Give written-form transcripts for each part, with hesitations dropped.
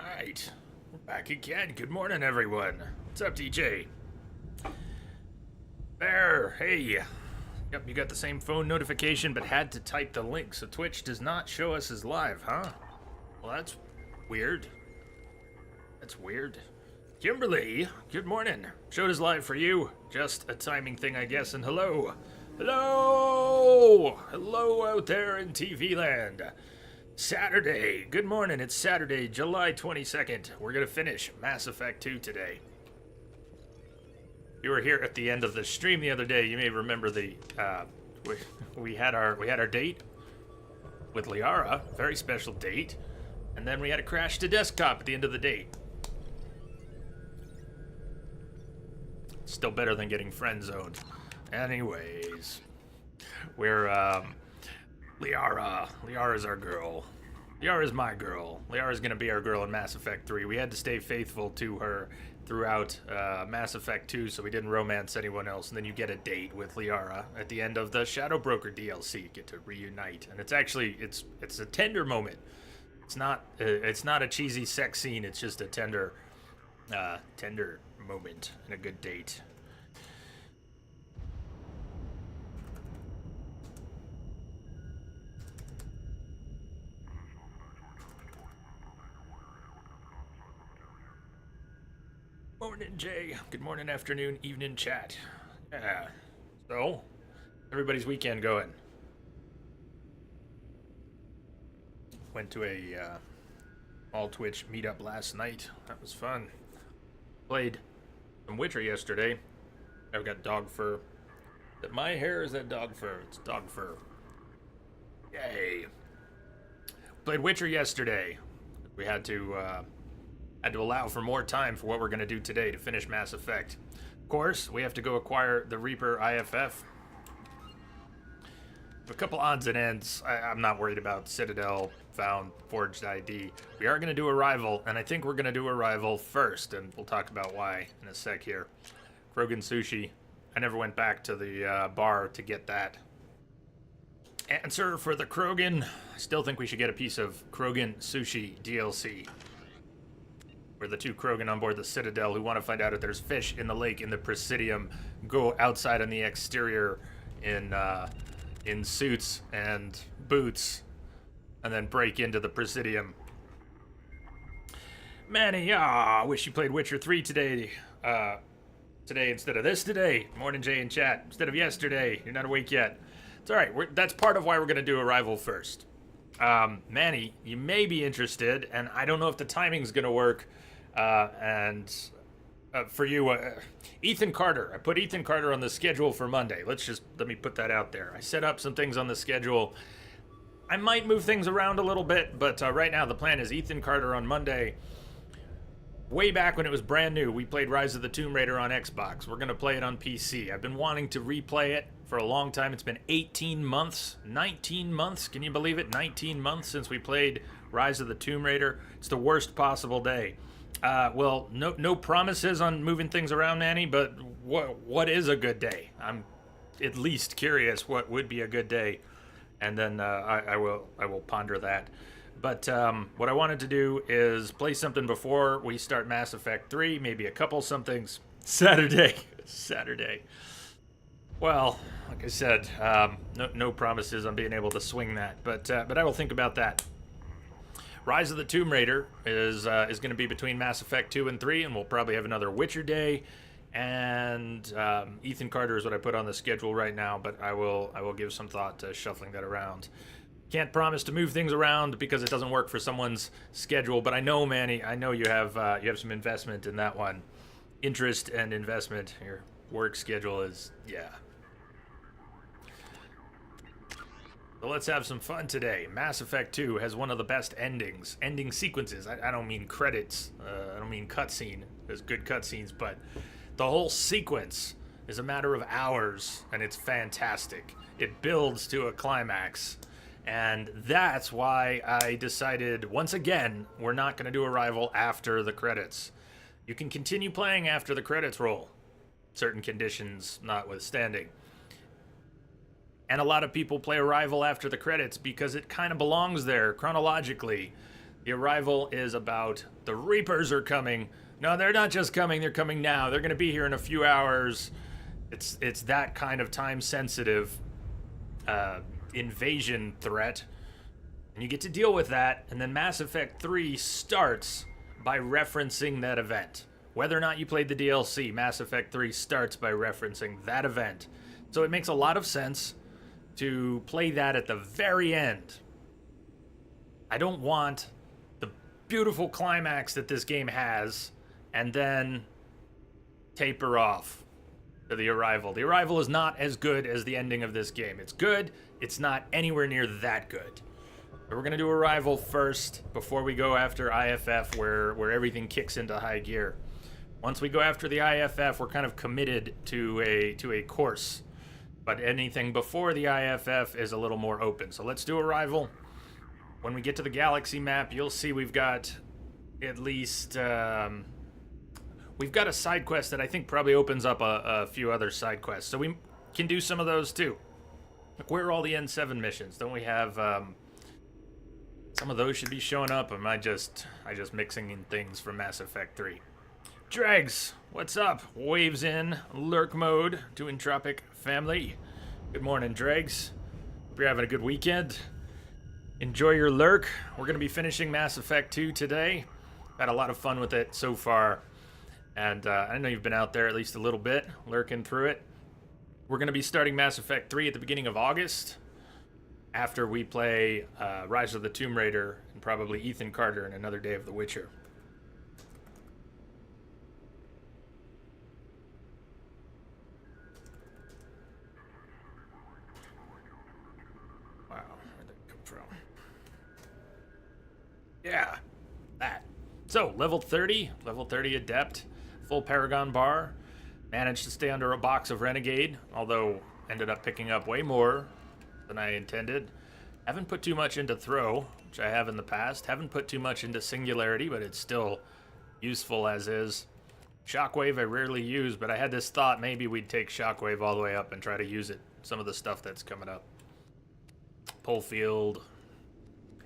Alright, we're back again. Good morning, everyone. What's up, DJ? There, hey. Yep, you got the same phone notification, but had to type the link, so Twitch does not show us as live, huh? Well, that's weird. That's weird. Kimberly, good morning. Showed as live for you. Just a timing thing, I guess, and hello. Hello! Hello out there in TV land. Saturday. Good morning. It's Saturday, July 22nd. We're going to finish Mass Effect 2 today. If you were here at the end of the stream the other day, you may remember the we had our date with Liara, very special date, and then we had a crash to desktop at the end of the date. Still better than getting friend zoned. Anyways, we're Liara's our girl. Liara's my girl. Liara's gonna be our girl in Mass Effect 3. We had to stay faithful to her throughout Mass Effect 2, so we didn't romance anyone else. And then you get a date with Liara at the end of the Shadow Broker DLC. You get to reunite, and it's actually it's a tender moment. It's not a cheesy sex scene. It's just a tender moment and a good date. Morning, Jay. Good morning, afternoon, evening chat. Yeah. So, everybody's weekend going? Went to a all Twitch meetup last night. That was fun. Played some Witcher yesterday. I've got dog fur. Is that my hair or is that dog fur? It's dog fur. Yay. Played Witcher yesterday. We had to allow for more time for what we're going to do today to finish Mass Effect. Of course, we have to go acquire the Reaper IFF. A couple odds and ends. I'm not worried about Citadel, found, forged ID. We are going to do Arrival, and I think we're going to do Arrival first, and we'll talk about why in a sec here. Krogan Sushi. I never went back to the bar to get that. Answer for the Krogan. I still think we should get a piece of Krogan Sushi DLC. Where the two Krogan on board the Citadel who want to find out if there's fish in the lake in the Presidium go outside on the exterior in suits and boots and then break into the Presidium. Manny, I wish you played Witcher 3 today. Today instead of this today. Morning, Jay in chat. Instead of yesterday. You're not awake yet. It's alright. That's part of why we're going to do Arrival first. Manny, you may be interested, and I don't know if the timing's going to work. For you, Ethan Carter. I put Ethan Carter on the schedule for Monday. Let me put that out there. I set up some things on the schedule. I might move things around a little bit, but right now the plan is Ethan Carter on Monday. Way back when it was brand new, we played Rise of the Tomb Raider on Xbox. We're going to play it on PC. I've been wanting to replay it for a long time. It's been 18 months, 19 months. Can you believe it? 19 months since we played Rise of the Tomb Raider. It's the worst possible day. Well, no promises on moving things around, Manny, but what is a good day? I'm at least curious what would be a good day, and then I will ponder that. But what I wanted to do is play something before we start Mass Effect 3, maybe a couple somethings. Saturday. Well, like I said, no promises on being able to swing that, but I will think about that. Rise of the Tomb Raider is going to be between Mass Effect 2 and 3, and we'll probably have another Witcher day. And Ethan Carter is what I put on the schedule right now, but I will give some thought to shuffling that around. Can't promise to move things around because it doesn't work for someone's schedule, but I know, Manny, I know you have some investment in that one. Interest and investment. Your work schedule is, yeah. So let's have some fun today. Mass Effect 2 has one of the best ending sequences. I don't mean credits. I don't mean cutscene. There's good cutscenes, but the whole sequence is a matter of hours, and it's fantastic. It builds to a climax, and that's why I decided, once again, we're not going to do Arrival after the credits. You can continue playing after the credits roll, certain conditions notwithstanding. And a lot of people play Arrival after the credits because it kind of belongs there chronologically. The Arrival is about the Reapers are coming. No, they're not just coming, they're coming now. They're going to be here in a few hours. It's that kind of time-sensitive invasion threat. And you get to deal with that, and then Mass Effect 3 starts by referencing that event. Whether or not you played the DLC, Mass Effect 3 starts by referencing that event. So it makes a lot of sense to play that at the very end. I don't want the beautiful climax that this game has and then taper off to the Arrival. The Arrival is not as good as the ending of this game. It's good, it's not anywhere near that good. But we're going to do Arrival first before we go after IFF, where everything kicks into high gear. Once we go after the IFF, we're kind of committed to a course. But anything before the IFF is a little more open. So let's do Arrival. When we get to the galaxy map, you'll see we've got at least... we've got a side quest that I think probably opens up a few other side quests. So we can do some of those too. Like, where are all the N7 missions? Don't we have... some of those should be showing up. Or am I just mixing in things from Mass Effect 3? Dregs, what's up? Waves in, lurk mode to Entropic family. Good morning, Dregs. Hope you're having a good weekend. Enjoy your lurk. We're going to be finishing Mass Effect 2 today. Had a lot of fun with it so far. And I know you've been out there at least a little bit, lurking through it. We're going to be starting Mass Effect 3 at the beginning of August, after we play Rise of the Tomb Raider and probably Ethan Carter and Another Day of the Witcher. Wow, where'd that come from? Yeah, that. So, level 30 Adept, full Paragon bar. Managed to stay under a box of Renegade, although ended up picking up way more than I intended. Haven't put too much into Throw, which I have in the past. Haven't put too much into Singularity, but it's still useful as is. Shockwave I rarely use, but I had this thought maybe we'd take Shockwave all the way up and try to use it. Some of the stuff that's coming up. Pole Field,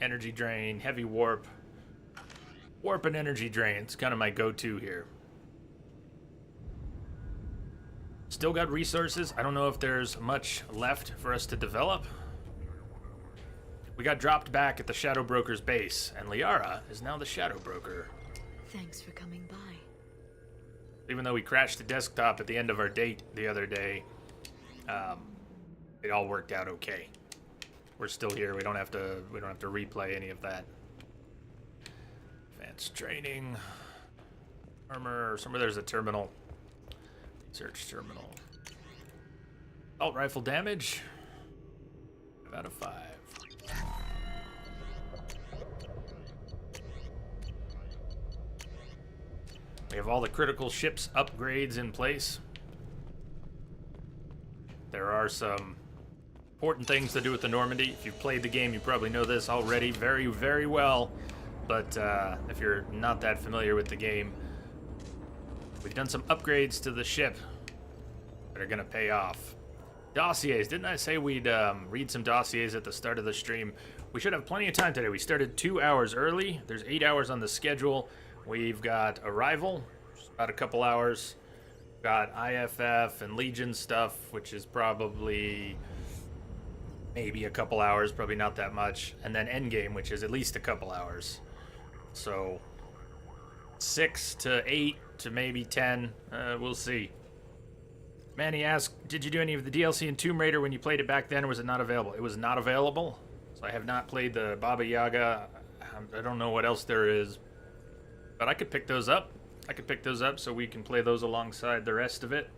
Energy Drain, Heavy Warp. Warp and Energy Drain, it's kind of my go-to here. Still got resources. I don't know if there's much left for us to develop. We got dropped back at the Shadow Broker's base, and Liara is now the Shadow Broker. Thanks for coming by. Even though we crashed the desktop at the end of our date the other day, it all worked out okay. We're still here. We don't have to replay any of that. Advanced training, armor. Somewhere there's a terminal. Search terminal. Assault rifle damage. 5 out of 5. We have all the critical ships upgrades in place. There are some important things to do with the Normandy. If you've played the game, you probably know this already very, very well. But if you're not that familiar with the game, we've done some upgrades to the ship that are going to pay off. Dossiers. Didn't I say we'd read some dossiers at the start of the stream? We should have plenty of time today. We started 2 hours early. There's 8 hours on the schedule. We've got Arrival, about a couple hours. Got IFF and Legion stuff, which is probably maybe a couple hours, probably not that much. And then Endgame, which is at least a couple hours. So 6 to 8 to maybe 10. We'll see. Manny asked, did you do any of the DLC in Tomb Raider when you played it back then, or was it not available? It was not available. So I have not played the Baba Yaga. I don't know what else there is. But I could pick those up. So we can play those alongside the rest of it.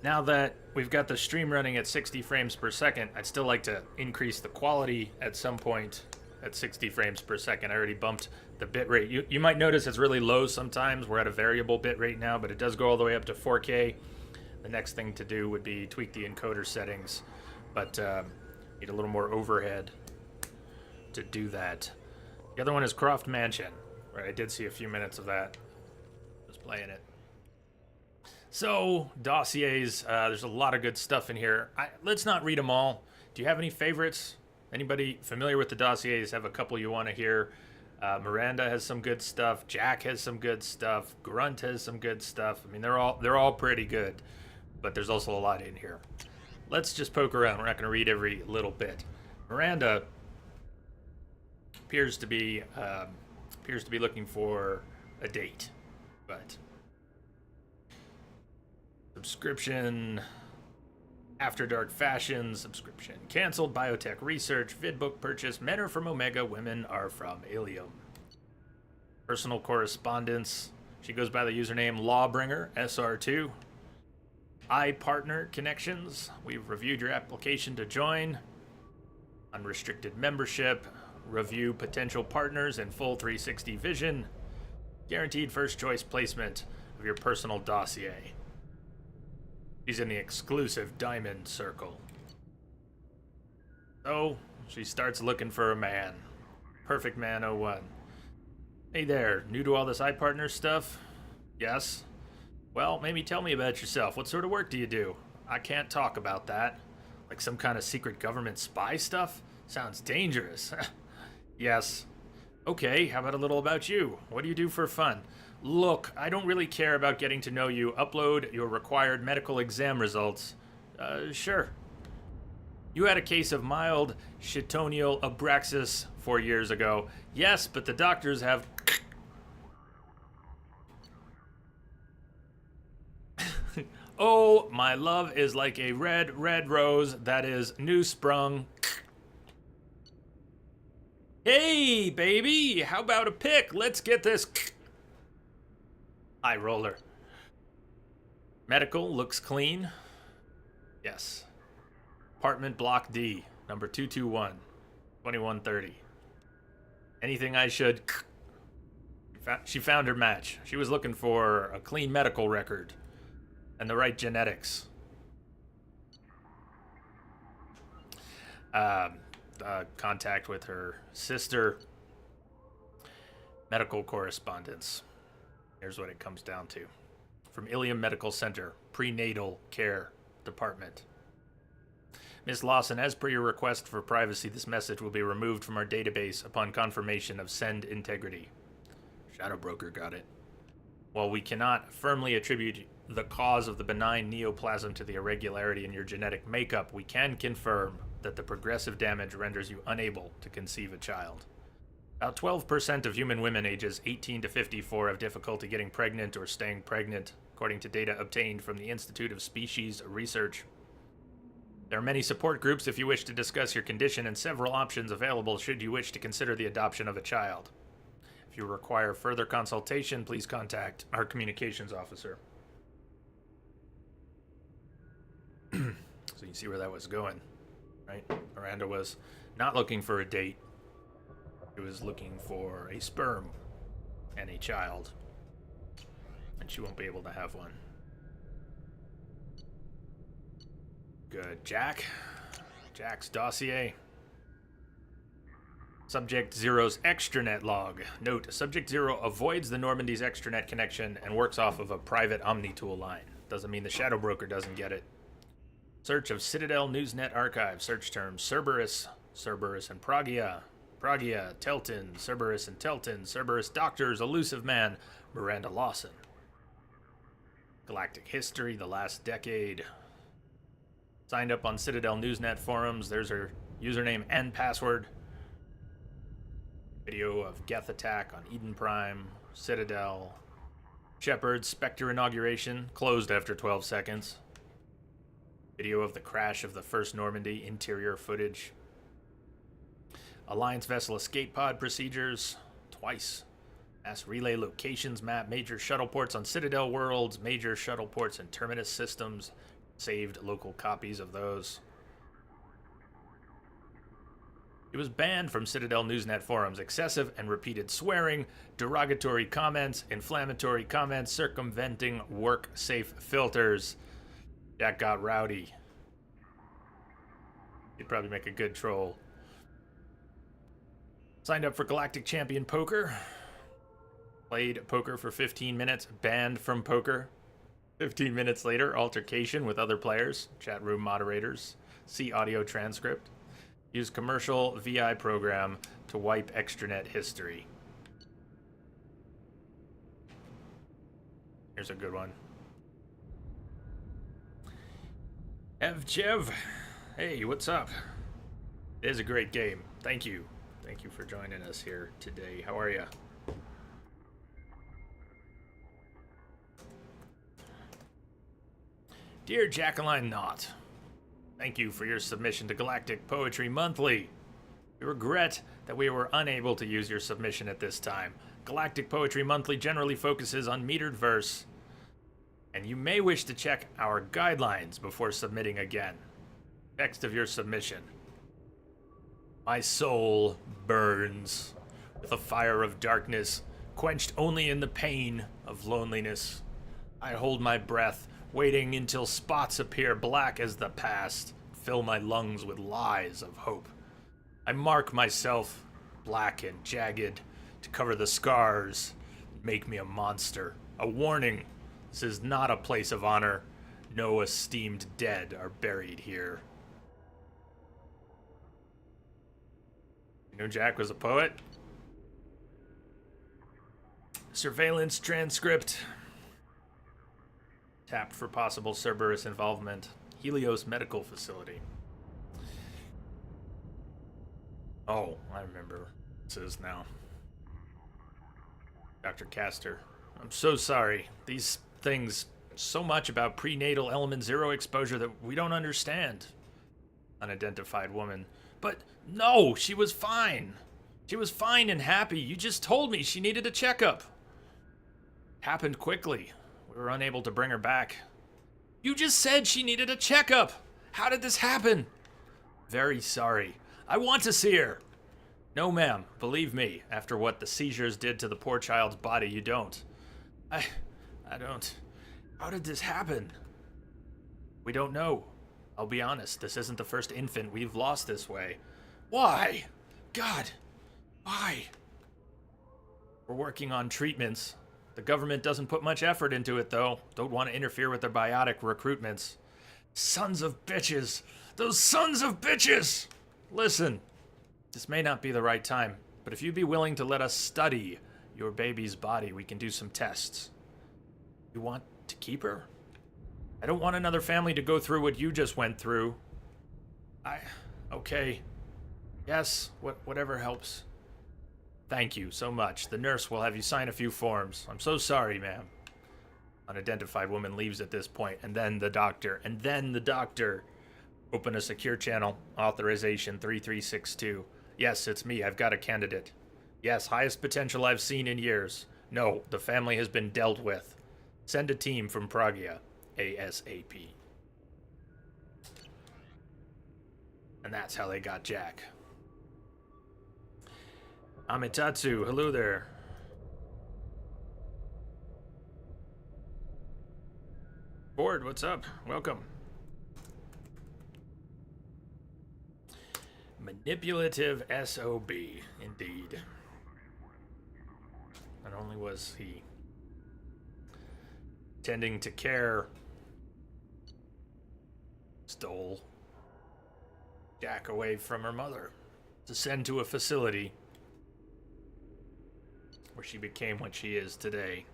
Now that we've got the stream running at 60 frames per second, I'd still like to increase the quality at some point at 60 frames per second. I already bumped the bitrate. You might notice it's really low sometimes. We're at a variable bitrate now, but it does go all the way up to 4K. The next thing to do would be tweak the encoder settings, but need a little more overhead to do that. The other one is Croft Mansion, where I did see a few minutes of that. Just playing it. So, dossiers, there's a lot of good stuff in here. Let's not read them all. Do you have any favorites? Anybody familiar with the dossiers? Have a couple you want to hear? Miranda has some good stuff. Jack has some good stuff. Grunt has some good stuff. I mean, they're all pretty good, but there's also a lot in here. Let's just poke around. We're not going to read every little bit. Miranda appears to be looking for a date, but subscription, After Dark Fashion subscription canceled, biotech research, vidbook purchase, men are from Omega, women are from Ilium. Personal correspondence, she goes by the username Lawbringer SR2. iPartner connections, we've reviewed your application to join. Unrestricted membership, review potential partners in full 360 vision, guaranteed first choice placement of your personal dossier. She's in the exclusive Diamond Circle. So, she starts looking for a man. Perfect Man 01. Hey there, new to all this iPartner stuff? Yes? Well, maybe tell me about yourself. What sort of work do you do? I can't talk about that. Like some kind of secret government spy stuff? Sounds dangerous. Yes. Okay, how about a little about you? What do you do for fun? Look, I don't really care about getting to know you. Upload your required medical exam results. Sure. You had a case of mild chitonial abraxas 4 years ago. Yes, but the doctors have... Oh, my love is like a red, red rose that is new sprung. Hey, baby, how about a pick? Let's get this high roller. Medical looks clean. Yes. Apartment Block D, number 221, 2130. Anything I should... She found her match. She was looking for a clean medical record and the right genetics. Contact with her sister. Medical correspondence. Here's what it comes down to. From Ilium Medical Center, Prenatal Care Department. Ms. Lawson, as per your request for privacy, this message will be removed from our database upon confirmation of send integrity. Shadow Broker got it. While we cannot firmly attribute the cause of the benign neoplasm to the irregularity in your genetic makeup, we can confirm that the progressive damage renders you unable to conceive a child. About 12% of human women ages 18 to 54 have difficulty getting pregnant or staying pregnant, according to data obtained from the Institute of Species Research. There are many support groups if you wish to discuss your condition, and several options available should you wish to consider the adoption of a child. If you require further consultation, please contact our communications officer. So you see where that was going, right? Miranda was not looking for a date. She was looking for a sperm and a child. And she won't be able to have one. Good. Jack's dossier. Subject Zero's extranet log. Note, Subject Zero avoids the Normandy's extranet connection and works off of a private Omnitool line. Doesn't mean the Shadow Broker doesn't get it. Search of Citadel Newsnet archive. Search terms Cerberus and Pragia, Telton, Cerberus and Telton, Cerberus Doctors, Elusive Man, Miranda Lawson. Galactic History, the last decade. Signed up on Citadel Newsnet forums. There's her username and password. Video of Geth attack on Eden Prime, Citadel. Shepard's Spectre inauguration, closed after 12 seconds. Video of the crash of the first Normandy, interior footage. Alliance vessel escape pod procedures, twice. Mass relay locations map, major shuttle ports on Citadel worlds, major shuttle ports and terminus systems. Saved local copies of those. It was banned from Citadel Newsnet forums. Excessive and repeated swearing, derogatory comments, inflammatory comments, circumventing work-safe filters. Jack got rowdy. He'd probably make a good troll. Signed up for Galactic Champion Poker. Played poker for 15 minutes. Banned from poker. 15 minutes later, altercation with other players. Chat room moderators. See audio transcript. Use commercial VI program to wipe extranet history. Here's a good one. Evchev. Hey, what's up? It is a great game. Thank you. Thank you for joining us here today. How are you? Dear Jacqueline Knott, thank you for your submission to Galactic Poetry Monthly. We regret that we were unable to use your submission at this time. Galactic Poetry Monthly generally focuses on metered verse, and you may wish to check our guidelines before submitting again. Text of your submission. My soul burns with a fire of darkness, quenched only in the pain of loneliness. I hold my breath, waiting until spots appear black as the past, fill my lungs with lies of hope. I mark myself, black and jagged, to cover the scars, make me a monster. A warning, this is not a place of honor. No esteemed dead are buried here. You know Jack was a poet? Surveillance transcript. Tapped for possible Cerberus involvement. Helios Medical Facility. Oh, I remember. This is now. Dr. Castor. I'm so sorry. These things, so much about prenatal element 0 exposure that we don't understand. Unidentified woman. But no, she was fine. She was fine and happy. You just told me she needed a checkup. Happened quickly. We were unable to bring her back. You just said she needed a checkup. How did this happen? Very sorry. I want to see her. No, ma'am. Believe me, after what the seizures did to the poor child's body, you don't. I don't. How did this happen? We don't know. I'll be honest, this isn't the first infant we've lost this way. Why? God, why? We're working on treatments. The government doesn't put much effort into it, though. Don't want to interfere with their biotic recruitments. Sons of bitches! Those sons of bitches! Listen, this may not be the right time, but if you'd be willing to let us study your baby's body, we can do some tests. You want to keep her? I don't want another family to go through what you just went through. Okay. Yes, whatever helps. Thank you so much. The nurse will have you sign a few forms. I'm so sorry, ma'am. Unidentified woman leaves at this point, and then the doctor. Open a secure channel. Authorization 3362. Yes, it's me. I've got a candidate. Yes, highest potential I've seen in years. No, the family has been dealt with. Send a team from Pragia. ASAP. And that's how they got Jack. Amitatsu, hello there. Board, what's up? Welcome. Manipulative SOB, indeed. Not only was he tending to care, stole Jack away from her mother to send to a facility where she became what she is today.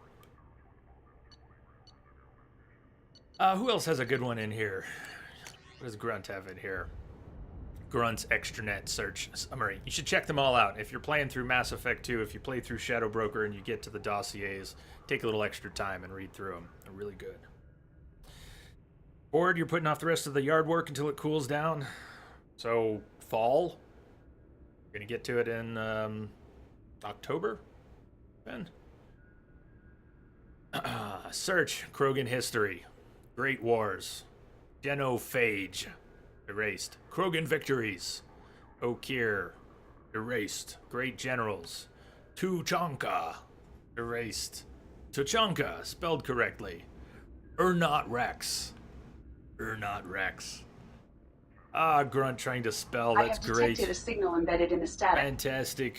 Who else has a good one in here? What does Grunt have in here? Grunt's extranet search summary. You should check them all out. If you're playing through Mass Effect 2, if you play through Shadow Broker and you get to the dossiers, take a little extra time and read through them. They're really good. Board, you're putting off the rest of the yard work until it cools down. So, fall? We're going to get to it in October? Ben? Search Krogan history. Great Wars. Genophage. Erased. Krogan victories. Okir. Erased. Great Generals. Tuchanka. Erased. Tuchanka, spelled correctly. Ernot Rex. Ernot Rex. Grunt trying to spell. That's great. I have detected a signal embedded in the static. Fantastic.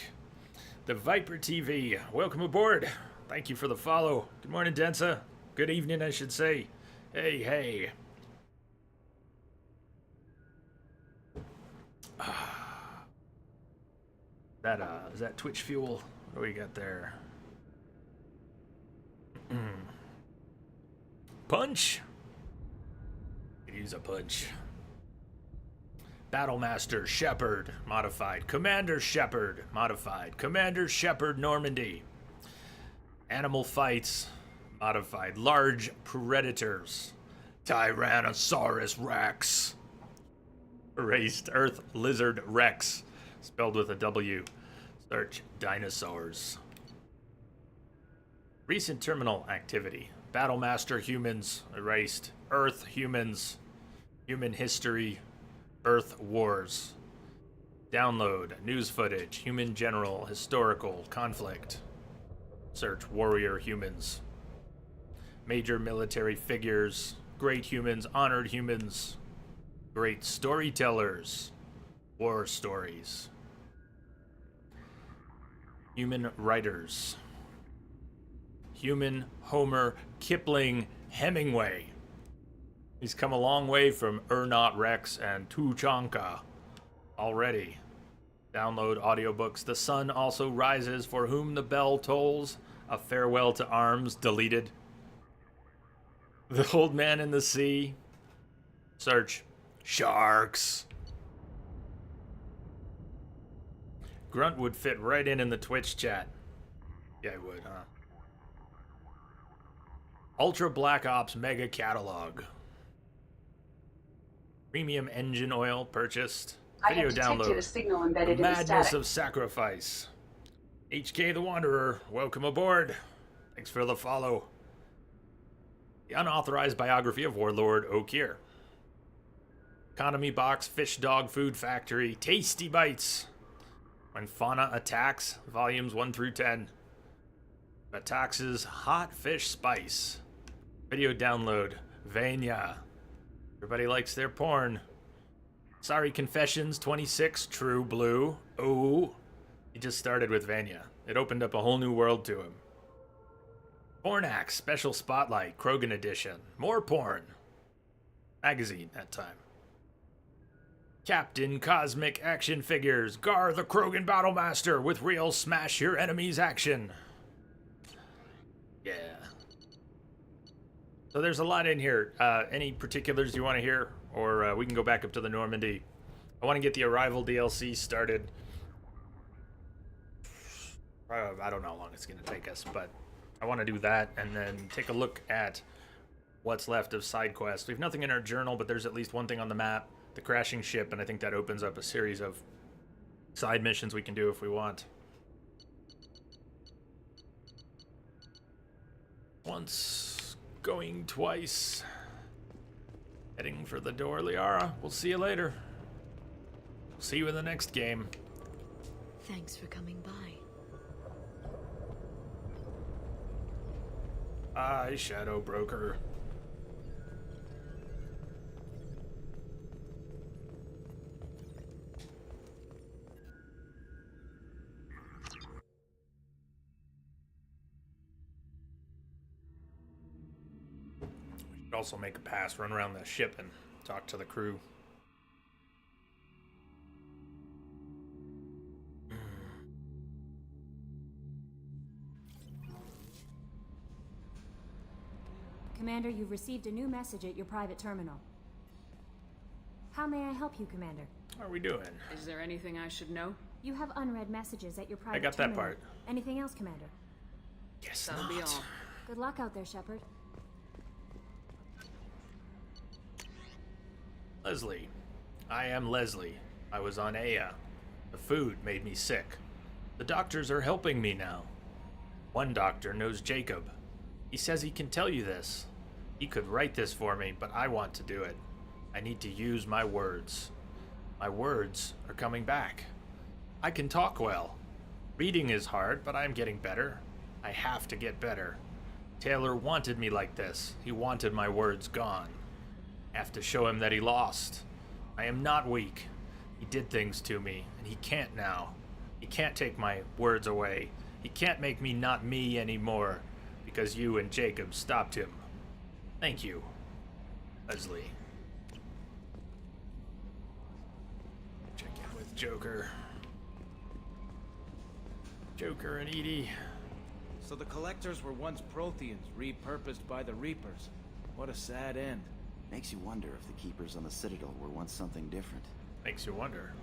The Viper TV. Welcome aboard. Thank you for the follow. Good morning, Densa. Good evening, I should say. Hey. Is that Twitch fuel? What do we got there? Punch. Could use a punch. Battlemaster Shepard, modified. Commander Shepard, modified. Commander Shepard Normandy. Animal fights, modified. Large predators. Tyrannosaurus Rex. Erased. Earth Lizard Rex, spelled with a W. Search dinosaurs. Recent terminal activity. Battlemaster humans, erased. Earth humans. Human history. Earth wars. Download. News footage. Human general. Historical. Conflict. Search warrior humans. Major military figures. Great humans. Honored humans. Great storytellers. War stories. Human writers. Human Homer Kipling Hemingway. He's come a long way from Ernot Rex and Tuchanka already. Download audiobooks. The sun also rises, for whom the bell tolls. A farewell to arms, deleted. The old man in the sea. Search sharks. Grunt would fit right in the Twitch chat. Yeah, I would, huh? Ultra Black Ops Mega Catalog. Premium engine oil purchased. Video I have detected download. a signal embedded in the Madness static. of Sacrifice. HK the Wanderer, welcome aboard. Thanks for the follow. The unauthorized biography of Warlord Okier. Economy Box Fish Dog Food Factory. Tasty Bites. When Fauna Attacks, volumes 1 through 10. Atax's Hot Fish Spice. Video download. Vanya. Everybody likes their porn. Sorry Confessions 26, True Blue. Oh, he just started with Vanya. It opened up a whole new world to him. Pornax Special Spotlight, Krogan Edition. More porn. Magazine that time. Captain Cosmic Action Figures. Gar the Krogan Battlemaster with real smash your enemies action. Yeah. So there's a lot in here. Any particulars you want to hear? Or we can go back up to the Normandy. I want to get the Arrival DLC started. I don't know how long it's going to take us, but I want to do that and then take a look at what's left of side quests. We have nothing in our journal, but there's at least one thing on the map, the crashing ship, and I think that opens up a series of side missions we can do if we want. Once, going twice. Heading for the door, Liara. We'll see you later. We'll see you in the next game. Thanks for coming by. Bye, Shadow Broker. We should also make a pass, run around the ship, and talk to the crew. Commander, you've received a new message at your private terminal. How may I help you, Commander? How are we doing? Is there anything I should know? You have unread messages at your private got that terminal. part. Anything else, Commander? Guess That'll be all. Good luck out there, Shepard. Leslie. I am Leslie. I was on Aya. The food made me sick. The doctors are helping me now. One doctor knows Jacob. He says he can tell you this. He could write this for me, but I want to do it. I need to use my words. My words are coming back. I can talk well. Reading is hard, but I'm getting better. I have to get better. Taylor wanted me like this. He wanted my words gone. I have to show him that he lost. I am not weak. He did things to me, and he can't now. He can't take my words away. He can't make me not me anymore, because you and Jacob stopped him. Thank you, Leslie. Check in with Joker. Joker and Edie. So the Collectors were once Protheans, repurposed by the Reapers. What a sad end. Makes you wonder if the Keepers on the Citadel were once something different. Makes you wonder.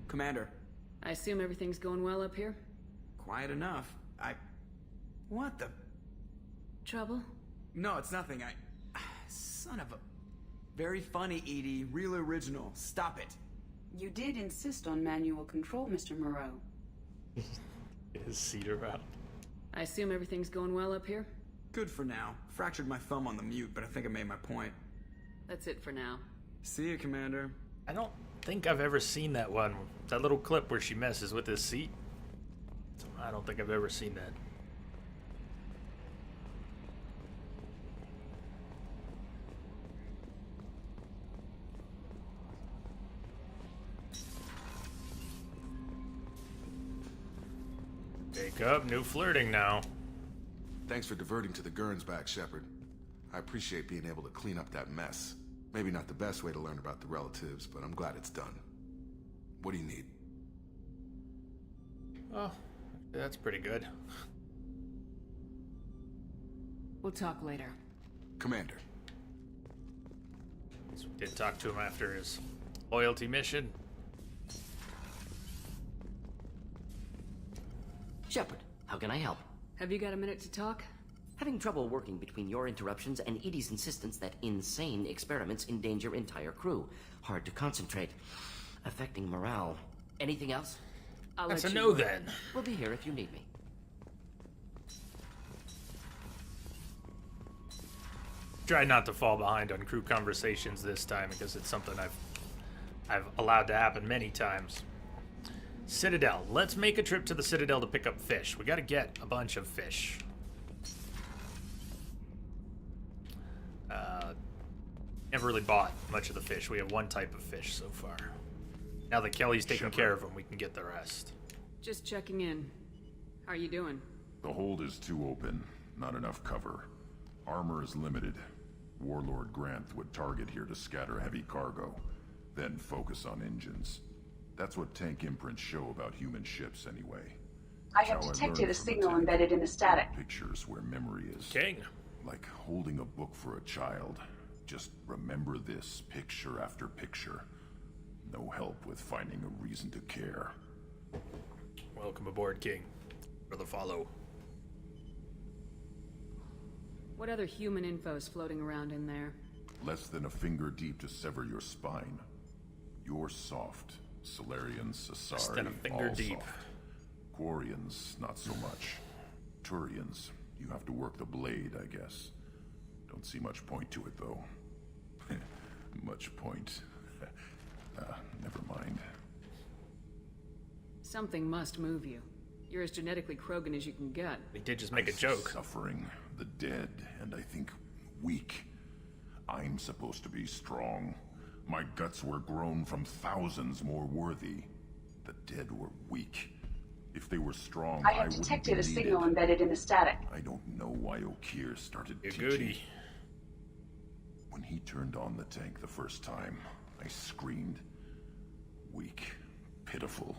Commander, I assume everything's going well up here? quiet enough. What the... Trouble? No, it's nothing. Son of a... Very funny, Edie. Real original. Stop it. You did insist on manual control, Mr. Moreau. Get his seat around. I assume everything's going well up here? Good for now. Fractured my thumb on the mute, but I think I made my point. That's it for now. See you, Commander. I don't think I've ever seen that one. That little clip where she messes with his seat. I don't think I've ever seen that. Jacob, new flirting now. Thanks for diverting to the Gurns back, Shepard. I appreciate being able to clean up that mess. Maybe not the best way to learn about the relatives, but I'm glad it's done. What do you need? Oh, that's pretty good. We'll talk later. Commander. So we did talk to him after his loyalty mission. Shepard, how can I help? Have you got a minute to talk? Having trouble working between your interruptions and Edie's insistence that insane experiments endanger entire crew. Hard to concentrate. Affecting morale. Anything else? I'll That's let a you no work. then. We'll be here if you need me. Try not to fall behind on crew conversations this time because it's something I've allowed to happen many times. Citadel. Let's make a trip to the Citadel to pick up fish. We got to get a bunch of fish. Never really bought much of the fish. We have one type of fish so far. Now that Kelly's taking care of them, we can get the rest. Just checking in. How are you doing? The hold is too open. Not enough cover. Armor is limited. Warlord Granth would target here to scatter heavy cargo, then focus on engines. That's what tank imprints show about human ships anyway. I have How I detected learned a from signal tank. embedded in the static. Pictures where memory is. King. Like holding a book for a child. Just remember this picture after picture. No help with finding a reason to care. Welcome aboard, King. For the follow. What other human info's floating around in there? Less than a finger deep to sever your spine. You're soft. Solarians, Less than a Asari, finger all deep. soft. Quarians, not so much. Turians, you have to work the blade, I guess. Don't see much point to it, though. Much point. Never mind. Something must move you. You're as genetically Krogan as you can get. We did just make I a see joke. Suffering, the dead, and I think weak. I'm supposed to be strong. My guts were grown from thousands more worthy. The dead were weak. If they were strong, I have wouldn't detected be a signal needed. embedded in the static. I don't know why Okir started You teaching. goody. When he turned on the tank the first time, I screamed. Weak. Pitiful.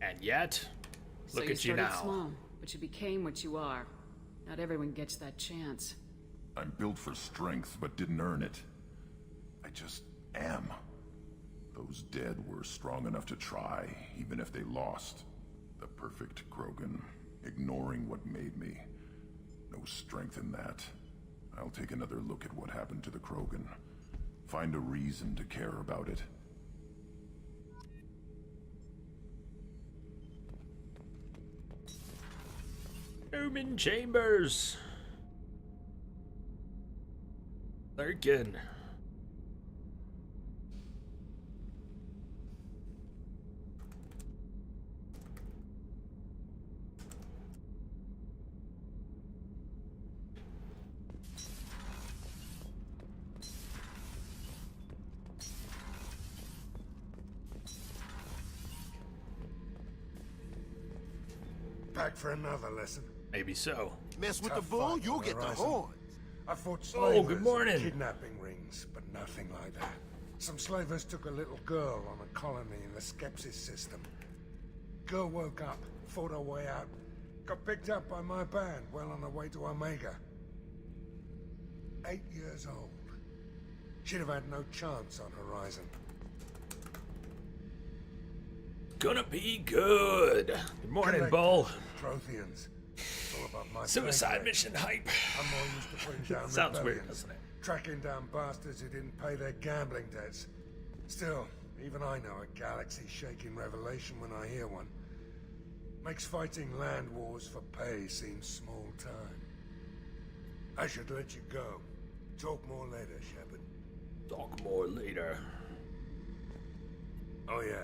And yet, So look at you started now. small, but you became what you are. Not everyone gets that chance. I'm built for strength, but didn't earn it. I just am. Those dead were strong enough to try, even if they lost. The perfect Krogan, ignoring what made me. No strength in that. I'll take another look at what happened to the Krogan. Find a reason to care about it. Human Chambers. Lurkin. Back for another lesson. Maybe so. Mess with the Tough bull, fight you'll on the get the horizon. horn. I fought Oh, slavers good and morning. kidnapping rings. once, but nothing like that. Some slavers took a little girl on a colony in the Skepsis system. Girl woke up, fought her way out, got picked up by my band well on her way to Omega. 8 years old. She'd have had no chance on Horizon. Gonna be good. Good morning, Bull. Protheans. It's all about my Suicide paycheck. mission hype. I'm more used to putting down Sounds weird, rebellions, doesn't it? tracking down bastards who didn't pay their gambling debts. Still, even I know a galaxy-shaking revelation when I hear one. Makes fighting land wars for pay seem small time. I should let you go. Talk more later, Shepard. Talk more later. Oh yeah,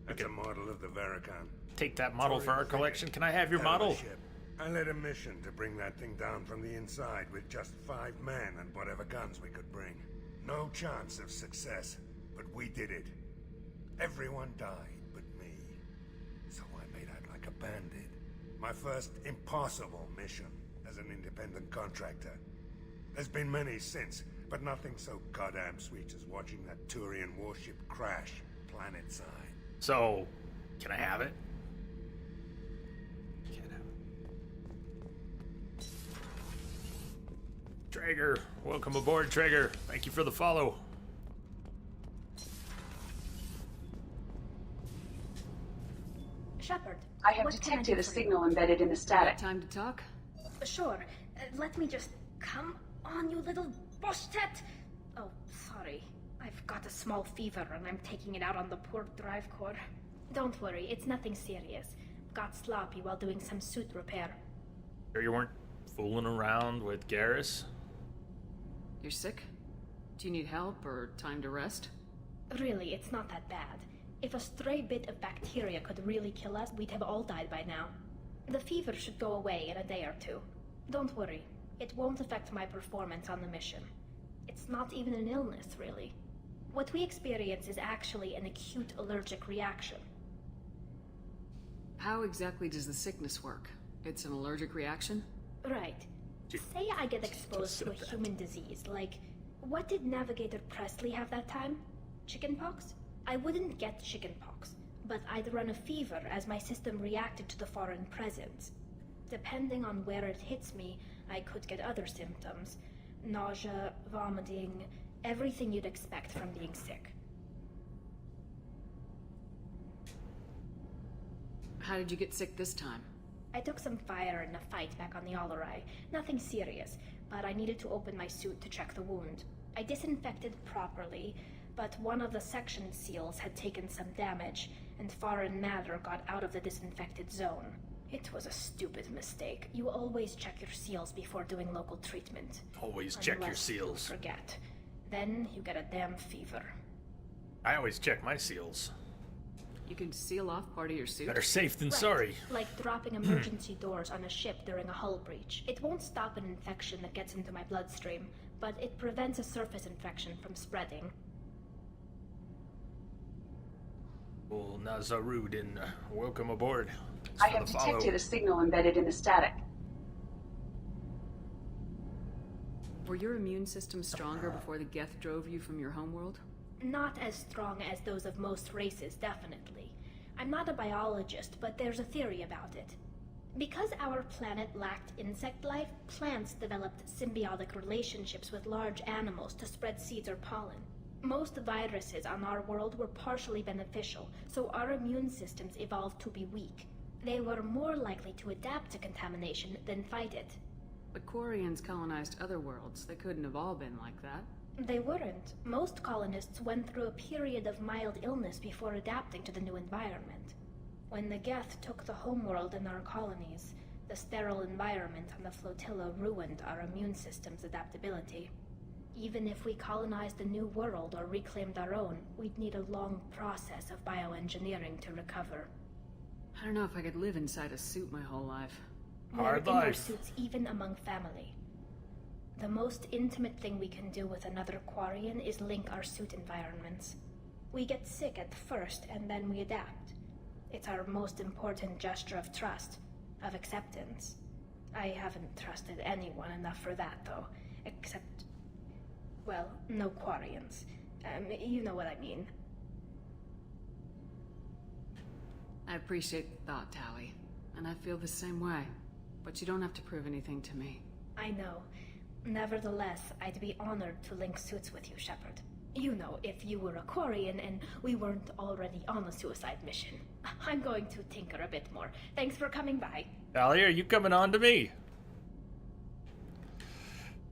that's a model of the Paragon. Take that model for our collection. Can I have your model? I led a mission to bring that thing down from the inside with just 5 men and whatever guns we could bring. No chance of success, but we did it. Everyone died but me. So I made out like a bandit. My first impossible mission as an independent contractor. There's been many since, but nothing so goddamn sweet as watching that Turian warship crash planet-side. So, can I have it? Can't have it. Traeger, welcome aboard, Traeger. Thank you for the follow. Shepard, I have what can detected do a for signal embedded in the static. Time to talk? you? Sure. Let me just... Come on, you little boshtet! Oh, sorry. I've got a small fever and I'm taking it out on the poor drive core. Don't worry, it's nothing serious. Got sloppy while doing some suit repair. Sure you weren't fooling around with Garrus? You're sick? Do you need help or time to rest? Really, it's not that bad. If a stray bit of bacteria could really kill us, we'd have all died by now. The fever should go away in a day or two. Don't worry, it won't affect my performance on the mission. It's not even an illness, really. What we experience is actually an acute allergic reaction. How exactly does the sickness work? It's an allergic reaction? Right. Say I get exposed to a human disease, like... What did Navigator Presley have that time? Chickenpox? I wouldn't get chickenpox, but I'd run a fever as my system reacted to the foreign presence. Depending on where it hits me, I could get other symptoms. Nausea, vomiting, everything you'd expect from being sick. How did you get sick this time? I took some fire in a fight back on the Allerai. Nothing serious, but I needed to open my suit to check the wound. I disinfected properly, but one of the section seals had taken some damage, and foreign matter got out of the disinfected zone. It was a stupid mistake. You always check your seals before doing local treatment. Always check your Unless you seals. forget. Then you get a damn fever. I always check my seals. You can seal off part of your suit? Better safe than Right, sorry. like dropping emergency doors on a ship during a hull breach. It won't stop an infection that gets into my bloodstream, but it prevents a surface infection from spreading. Well, Nazarudin, welcome aboard. Thanks I for have the follow. detected a signal embedded in the static. Were your immune system stronger before the Geth drove you from your homeworld? Not as strong as those of most races, definitely. I'm not a biologist, but there's a theory about it. Because our planet lacked insect life, plants developed symbiotic relationships with large animals to spread seeds or pollen. Most viruses on our world were partially beneficial, so our immune systems evolved to be weak. They were more likely to adapt to contamination than fight it. But Quarians colonized other worlds. They couldn't have all been like that. They weren't. Most colonists went through a period of mild illness before adapting to the new environment. When the Geth took the homeworld in our colonies, the sterile environment on the flotilla ruined our immune system's adaptability. Even if we colonized a new world or reclaimed our own, we'd need a long process of bioengineering to recover. I don't know if I could live inside a suit my whole life. Hard We're in our life. suits even among family. The most intimate thing we can do with another Quarian is link our suit environments. We get sick at first, and then we adapt. It's our most important gesture of trust, of acceptance. I haven't trusted anyone enough for that, though, except... Well, no Quarians. You know what I mean. I appreciate the thought, Tally. And I feel the same way. But you don't have to prove anything to me. I know. Nevertheless, I'd be honored to link suits with you, Shepard. You know, if you were a Quarian and we weren't already on a suicide mission. I'm going to tinker a bit more. Thanks for coming by. Tally, are you coming on to me?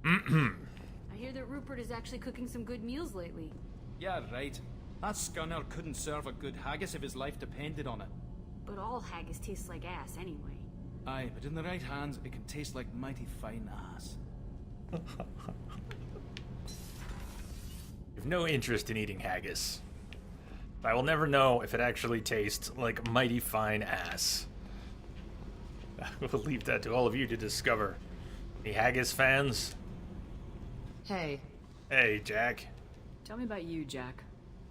I hear that Rupert is actually cooking some good meals lately. Yeah, right. That scunner couldn't serve a good haggis if his life depended on it. But all haggis tastes like ass anyway. Aye, but in the right hands, it can taste like mighty fine ass. I've no interest in eating haggis. I will never know if it actually tastes like mighty fine ass. We'll leave that to all of you to discover. Any haggis fans? Hey. Hey, Jack. Tell me about you, Jack.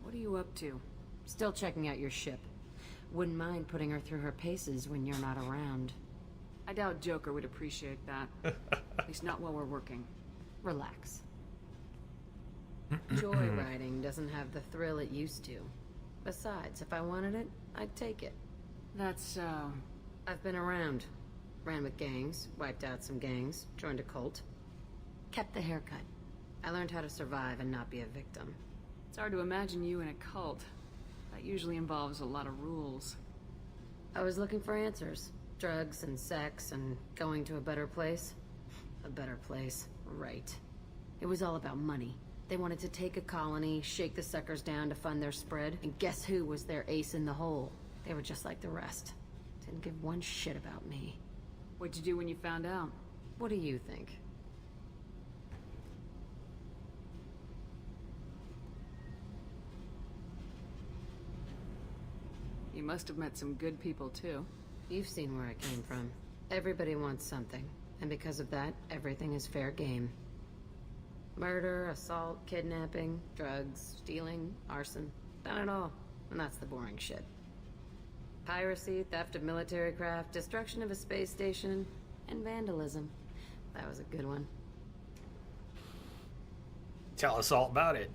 What are you up to? Still checking out your ship. Wouldn't mind putting her through her paces when you're not around. I doubt Joker would appreciate that. At least not while we're working. Relax. Joyriding doesn't have the thrill it used to. Besides, if I wanted it, I'd take it. That's so... I've been around. Ran with gangs, wiped out some gangs, joined a cult. Kept the haircut. I learned how to survive and not be a victim. It's hard to imagine you in a cult. That usually involves a lot of rules. I was looking for answers. Drugs and sex and going to a better place. A better place, right. It was all about money. They wanted to take a colony, shake the suckers down to fund their spread, and guess who was their ace in the hole? They were just like the rest. Didn't give one shit about me. What'd you do when you found out? What do you think? You must have met some good people, too. You've seen where I came from. Everybody wants something, and because of that, everything is fair game. Murder, assault, kidnapping, drugs, stealing, arson. Done it all. And that's the boring shit. Piracy, theft of military craft, destruction of a space station, and vandalism. That was a good one. Tell us all about it.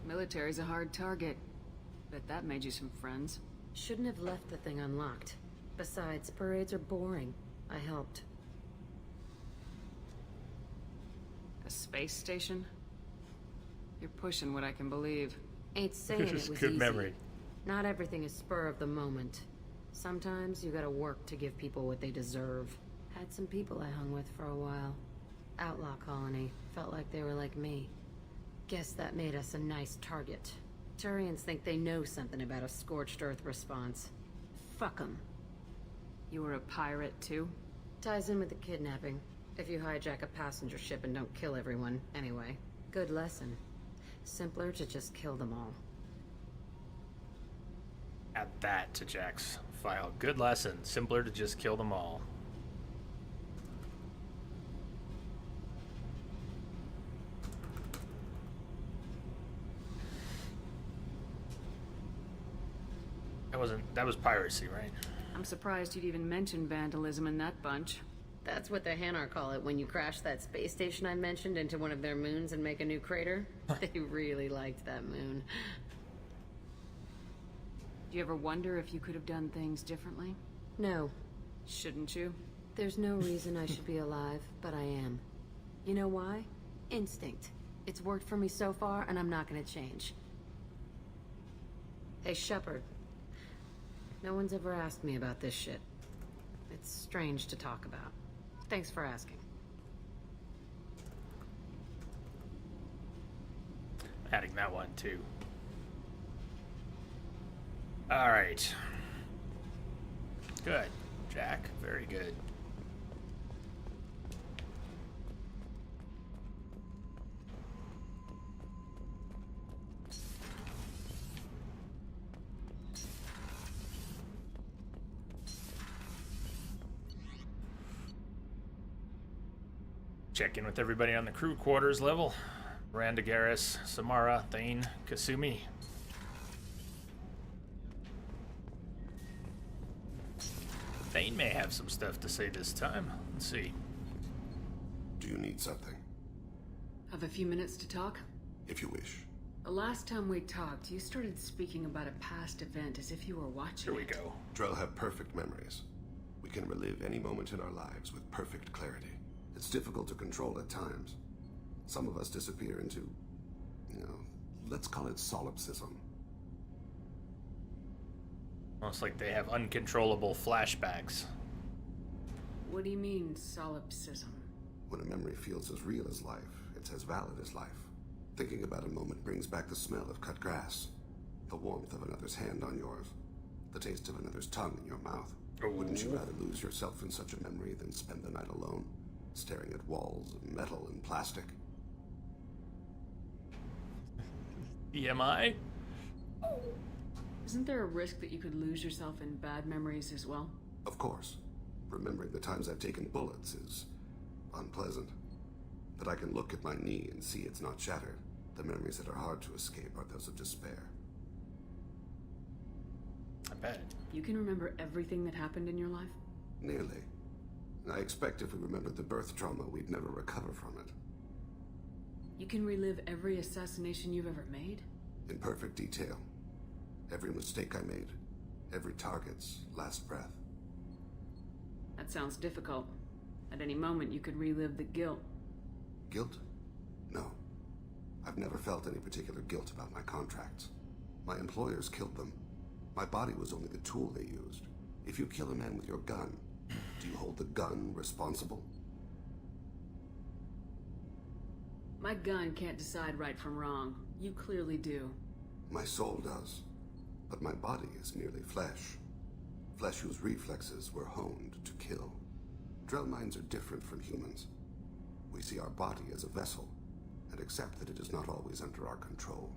Military's a hard target. Bet that made you some friends. Shouldn't have left the thing unlocked. Besides, parades are boring. I helped. A space station? You're pushing what I can believe. Ain't saying it was good easy. memory. Not everything is spur of the moment. Sometimes you gotta work to give people what they deserve. Had some people I hung with for a while. Outlaw colony. Felt like they were like me. Guess that made us a nice target. Turians think they know something about a scorched earth response. Fuck 'em. You were a pirate, too? Ties in with the kidnapping. If you hijack a passenger ship and don't kill everyone, anyway. Good lesson. Simpler to just kill them all. Add that to Jack's file. Good lesson. Simpler to just kill them all. That was piracy, right? I'm surprised you'd even mention vandalism in that bunch. That's what the Hanar call it when you crash that space station I mentioned into one of their moons and make a new crater. They really liked that moon. Do you ever wonder if you could have done things differently? No. Shouldn't you? There's no reason I should be alive, but I am. You know why? Instinct. It's worked for me so far, and I'm not gonna change. Hey, Shepard. No one's ever asked me about this shit. It's strange to talk about. Thanks for asking. Adding that one, too. Alright. Good, Jack. Very good. Check in with everybody on the crew quarters level. Miranda, Garrus, Samara, Thane, Kasumi. Thane may have some stuff to say this time. Let's see. Do you need something? Have a few minutes to talk? If you wish. The last time we talked, you started speaking about a past event as if you were watching Here we go. Drell have perfect memories. We can relive any moment in our lives with perfect clarity. It's difficult to control at times. Some of us disappear into, let's call it solipsism. Almost like they have uncontrollable flashbacks. What do you mean, solipsism? When a memory feels as real as life, it's as valid as life. Thinking about a moment brings back the smell of cut grass, the warmth of another's hand on yours, the taste of another's tongue in your mouth. Wouldn't you rather lose yourself in such a memory than spend the night alone, staring at walls of metal and plastic? EMI? Isn't there a risk that you could lose yourself in bad memories as well? Of course. Remembering the times I've taken bullets is unpleasant. But I can look at my knee and see it's not shattered. The memories that are hard to escape are those of despair. I bet. You can remember everything that happened in your life? Nearly. I expect if we remembered the birth trauma, we'd never recover from it. You can relive every assassination you've ever made? In perfect detail. Every mistake I made. Every target's last breath. That sounds difficult. At any moment, you could relive the guilt. Guilt? No. I've never felt any particular guilt about my contracts. My employers killed them. My body was only the tool they used. If you kill a man with your gun, do you hold the gun responsible? My gun can't decide right from wrong. You clearly do. My soul does. But my body is merely flesh. Flesh whose reflexes were honed to kill. Drell minds are different from humans. We see our body as a vessel, and accept that it is not always under our control.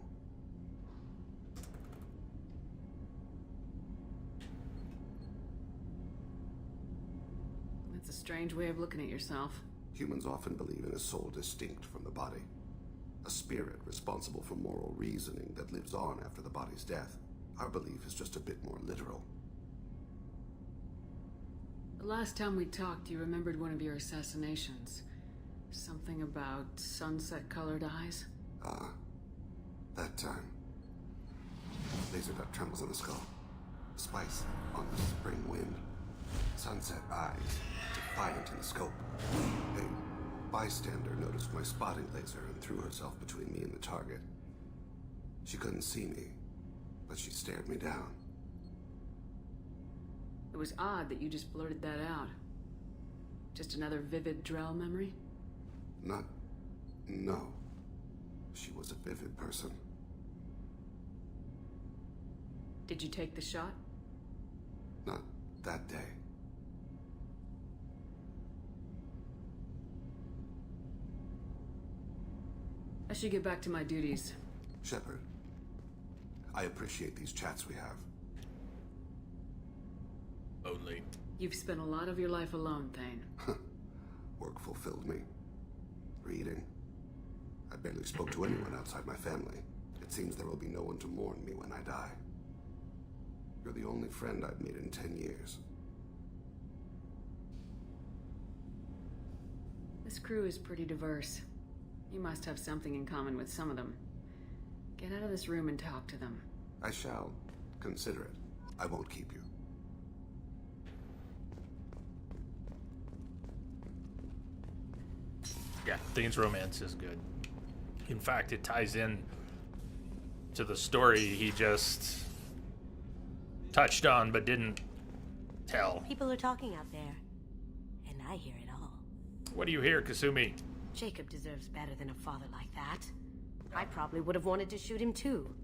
That's a strange way of looking at yourself. Humans often believe in a soul distinct from the body. A spirit responsible for moral reasoning that lives on after the body's death. Our belief is just a bit more literal. The last time we talked, you remembered one of your assassinations. Something about sunset-colored eyes? Ah, that time. Laser dot trembles on the skull. Spice on the spring wind. Sunset eyes, defiant in the scope. A bystander noticed my spotting laser and threw herself between me and the target. She couldn't see me, but she stared me down. It was odd that you just blurted that out. Just another vivid Drell memory? No. She was a vivid person. Did you take the shot? Not that day. I should get back to my duties. Shepard, I appreciate these chats we have. Only. You've spent a lot of your life alone, Thane. Work fulfilled me. Reading. I barely spoke to anyone outside my family. It seems there will be no one to mourn me when I die. You're the only friend I've made in 10 years. This crew is pretty diverse. You must have something in common with some of them. Get out of this room and talk to them. I shall. Consider it. I won't keep you. Yeah, Thane's romance is good. In fact, it ties in to the story he just touched on but didn't tell. People are talking out there, and I hear it all. What do you hear, Kasumi? Jacob deserves better than a father like that. I probably would have wanted to shoot him too.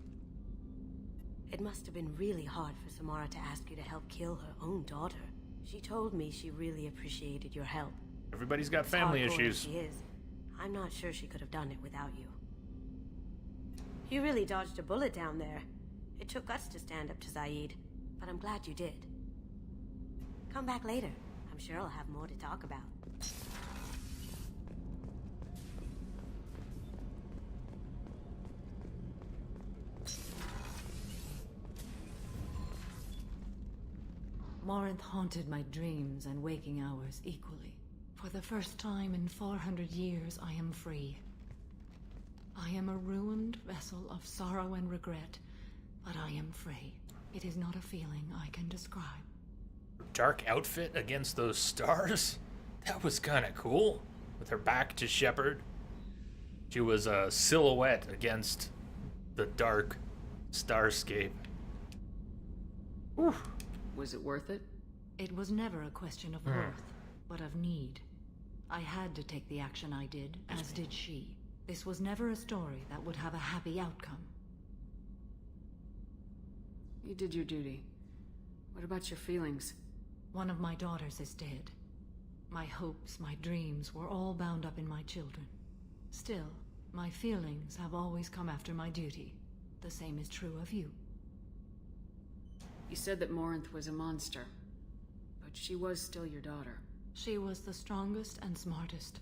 It must have been really hard for Samara to ask you to help kill her own daughter. She told me she really appreciated your help. Everybody's got family Hardcore as issues. She is. I'm not sure she could have done it without you. You really dodged a bullet down there. It took guts to stand up to Zaid, but I'm glad you did. Come back later. I'm sure I'll have more to talk about. Morinth haunted my dreams and waking hours equally. For the first time in 400 years, I am free. I am a ruined vessel of sorrow and regret, but I am free. It is not a feeling I can describe. Dark outfit against those stars? That was kind of cool. With her back to Shepard. She was a silhouette against the dark starscape. Whew. Was it worth it? It was never a question of worth, but of need. I had to take the action I did, as did she. This was never a story that would have a happy outcome. You did your duty. What about your feelings? One of my daughters is dead. My hopes, my dreams were all bound up in my children. Still, my feelings have always come after my duty. The same is true of you. You said that Morinth was a monster, but she was still your daughter. She was the strongest and smartest.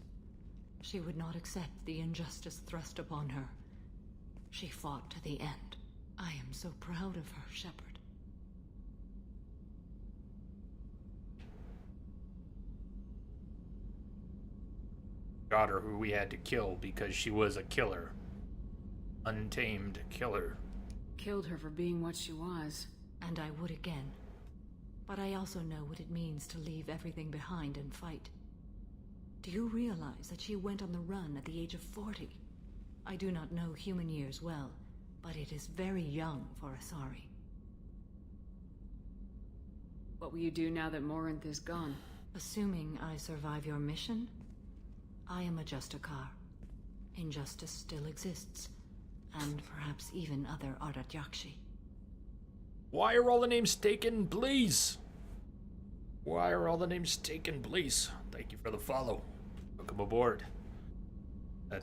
She would not accept the injustice thrust upon her. She fought to the end. I am so proud of her, Shepard. Daughter who we had to kill because she was a killer. Untamed killer. Killed her for being what she was. And I would again. But I also know what it means to leave everything behind and fight. Do you realize that she went on the run at the age of 40? I do not know human years well, but it is very young for Asari. What will you do now that Morinth is gone? Assuming I survive your mission, I am a Justikar. Injustice still exists, and perhaps even other Ardatyakshi. Why are all the names taken, please? Why are all the names taken, please? Thank you for the follow. Welcome aboard.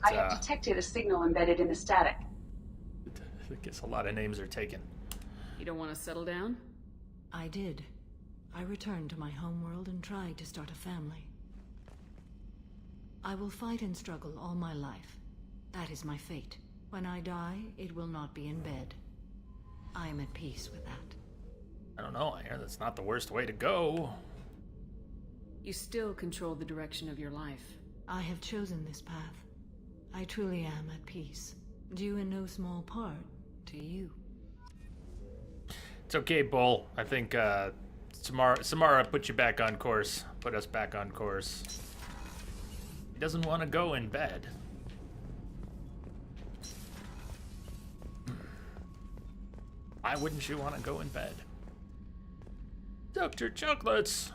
I have detected a signal embedded in the static. I guess a lot of names are taken. You don't want to settle down? I did. I returned to my homeworld and tried to start a family. I will fight and struggle all my life. That is my fate. When I die, it will not be in bed. I am at peace with that. I don't know, I hear that's not the worst way to go. You still control the direction of your life. I have chosen this path. I truly am at peace, due in no small part to you. It's okay, Bull. I think Samara put you back on course. Put us back on course. He doesn't want to go in bed. Why wouldn't you want to go in bed? Dr. Chocolates!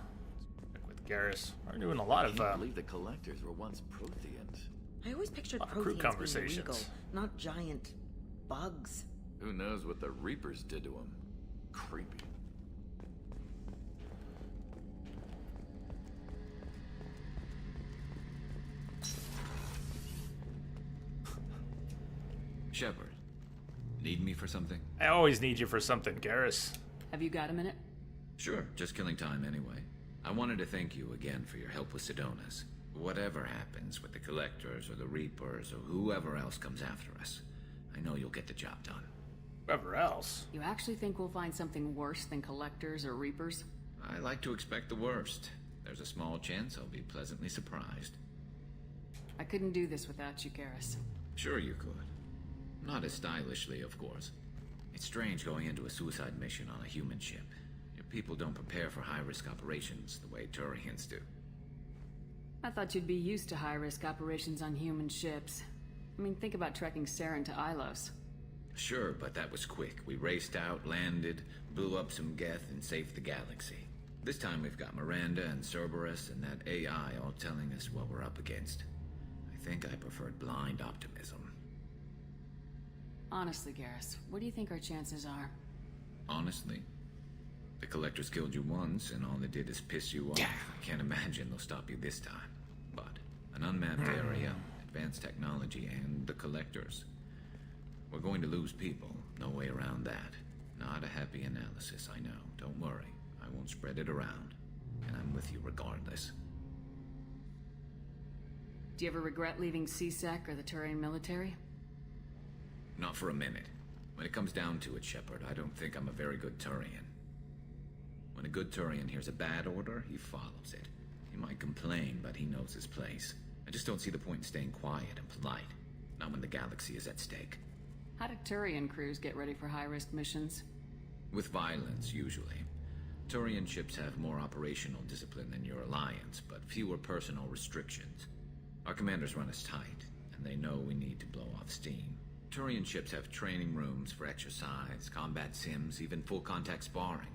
Back with Garrus. We're doing a lot of, I can't believe the collectors were once Protheans. I always pictured crew Protheans being conversations. illegal, not giant bugs. Who knows what the Reapers did to them? Creepy. Shepard, need me for something? I always need you for something, Garrus. Have you got a minute? Sure, just killing time anyway. I wanted to thank you again for your help with Sidonis. Whatever happens with the Collectors or the Reapers or whoever else comes after us, I know you'll get the job done. Whoever else? You actually think we'll find something worse than Collectors or Reapers? I like to expect the worst. There's a small chance I'll be pleasantly surprised. I couldn't do this without you, Garrus. Sure you could. Not as stylishly, of course. It's strange going into a suicide mission on a human ship. Your people don't prepare for high-risk operations the way Turians do. I thought you'd be used to high-risk operations on human ships. I mean, think about trekking Saren to Ilos. Sure, but that was quick. We raced out, landed, blew up some Geth, and saved the galaxy. This time we've got Miranda and Cerberus and that AI all telling us what we're up against. I think I preferred blind optimism. Honestly, Garrus, what do you think our chances are? Honestly, the Collectors killed you once, and all they did is piss you off. I can't imagine they'll stop you this time. But an unmapped area, advanced technology, and the Collectors. We're going to lose people. No way around that. Not a happy analysis, I know. Don't worry. I won't spread it around. And I'm with you regardless. Do you ever regret leaving CSEC or the Turian military? Not for a minute. When it comes down to it, Shepard, I don't think I'm a very good Turian. When a good Turian hears a bad order, he follows it. He might complain, but he knows his place. I just don't see the point in staying quiet and polite. Not when the galaxy is at stake. How do Turian crews get ready for high-risk missions? With violence, usually. Turian ships have more operational discipline than your alliance, but fewer personal restrictions. Our commanders run us tight, and they know we need to blow off steam. Turian ships have training rooms for exercise, combat sims, even full-contact sparring.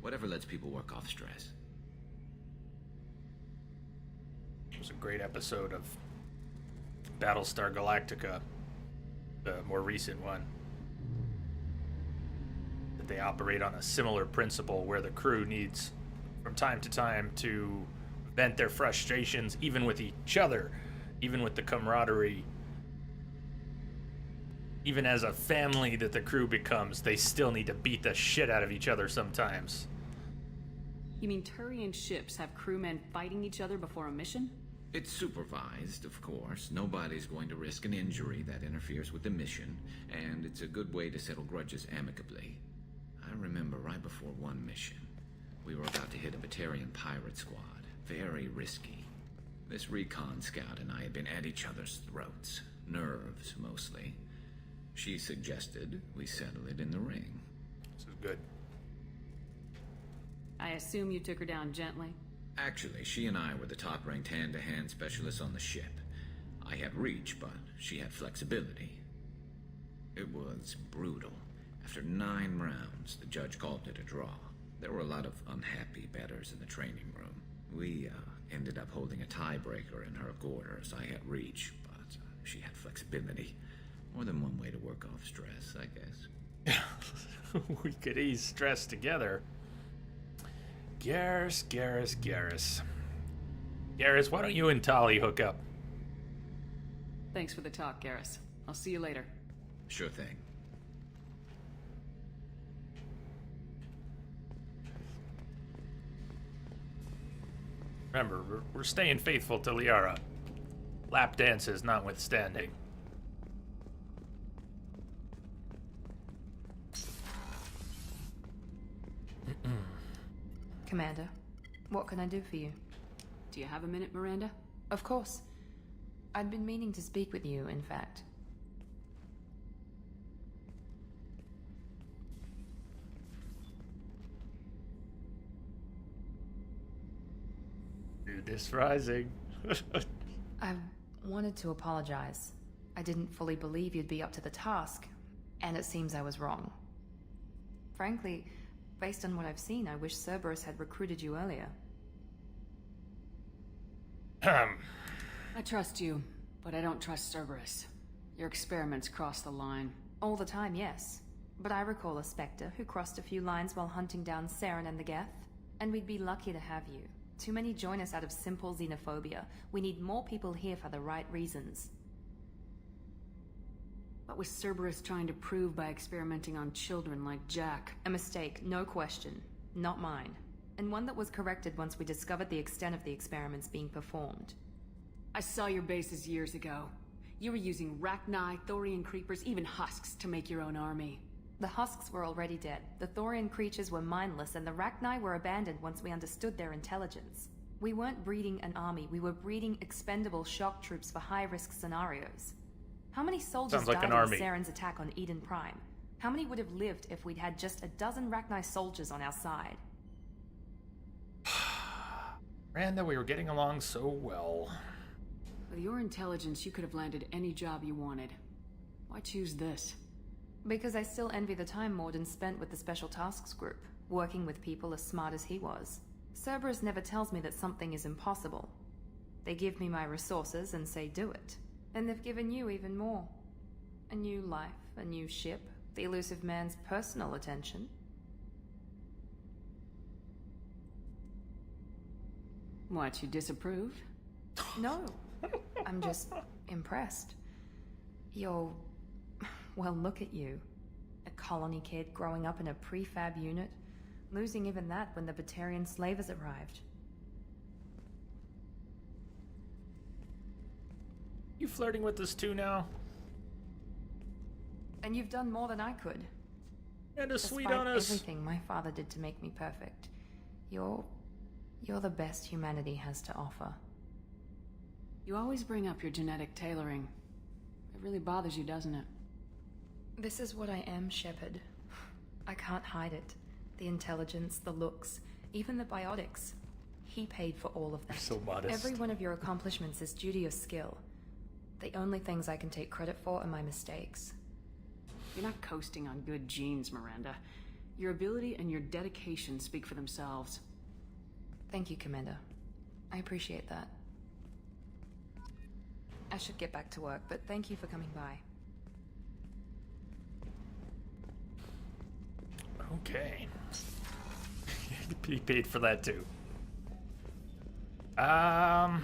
Whatever lets people work off stress. It was a great episode of Battlestar Galactica, the more recent one. That they operate on a similar principle where the crew needs, from time to time, to vent their frustrations, even with each other, even with the camaraderie. Even as a family that the crew becomes, they still need to beat the shit out of each other sometimes. You mean Turian ships have crewmen fighting each other before a mission? It's supervised, of course. Nobody's going to risk an injury that interferes with the mission, and it's a good way to settle grudges amicably. I remember right before one mission, we were about to hit a Batarian pirate squad. Very risky. This recon scout and I had been at each other's throats. Nerves, mostly. She suggested we settle it in the ring. This is good. I assume you took her down gently? Actually, she and I were the top-ranked hand-to-hand specialists on the ship. I had reach, but she had flexibility. It was brutal. After 9 rounds, the judge called it a draw. There were a lot of unhappy bettors in the training room. We ended up holding a tiebreaker in her quarters. I had reach, but she had flexibility. More than one way to work off stress, I guess. We could ease stress together. Garrus. Garrus, why don't you and Tali hook up? Thanks for the talk, Garrus. I'll see you later. Sure thing. Remember, we're staying faithful to Liara. Lap dances notwithstanding. Commander, what can I do for you? Do you have a minute, Miranda? Of course. I'd been meaning to speak with you, in fact. This rising. I wanted to apologize. I didn't fully believe you'd be up to the task, and it seems I was wrong. Frankly, based on what I've seen, I wish Cerberus had recruited you earlier. I trust you, but I don't trust Cerberus. Your experiments cross the line. All the time, yes. But I recall a Spectre who crossed a few lines while hunting down Saren and the Geth, and we'd be lucky to have you. Too many join us out of simple xenophobia. We need more people here for the right reasons. What was Cerberus trying to prove by experimenting on children like Jack? A mistake, no question. Not mine. And one that was corrected once we discovered the extent of the experiments being performed. I saw your bases years ago. You were using Rachni, Thorian creepers, even husks to make your own army. The husks were already dead. The Thorian creatures were mindless, and the Rachni were abandoned once we understood their intelligence. We weren't breeding an army, we were breeding expendable shock troops for high-risk scenarios. How many soldiers died in Saren's attack on Eden Prime? How many would have lived if we'd had just a dozen Rachni soldiers on our side? Miranda, we were getting along so well. With your intelligence, you could have landed any job you wanted. Why choose this? Because I still envy the time Morden spent with the Special Tasks Group, working with people as smart as he was. Cerberus never tells me that something is impossible. They give me my resources and say do it. And they've given you even more. A new life, a new ship, the elusive man's personal attention. What, you disapprove? No. I'm just impressed. You're... well, look at you. A colony kid growing up in a prefab unit, losing even that when the Batarian slavers arrived. You flirting with us too now? And you've done more than I could. And a sweet on us. Despite everything my father did to make me perfect, you're the best humanity has to offer. You always bring up your genetic tailoring. It really bothers you, doesn't it? This is what I am, Shepard. I can't hide it. The intelligence, the looks, even the biotics. He paid for all of that. So modest. Every one of your accomplishments is due to your skill. The only things I can take credit for are my mistakes. You're not coasting on good genes, Miranda. Your ability and your dedication speak for themselves. Thank you, Commander. I appreciate that. I should get back to work, but thank you for coming by. Okay. He paid for that too. How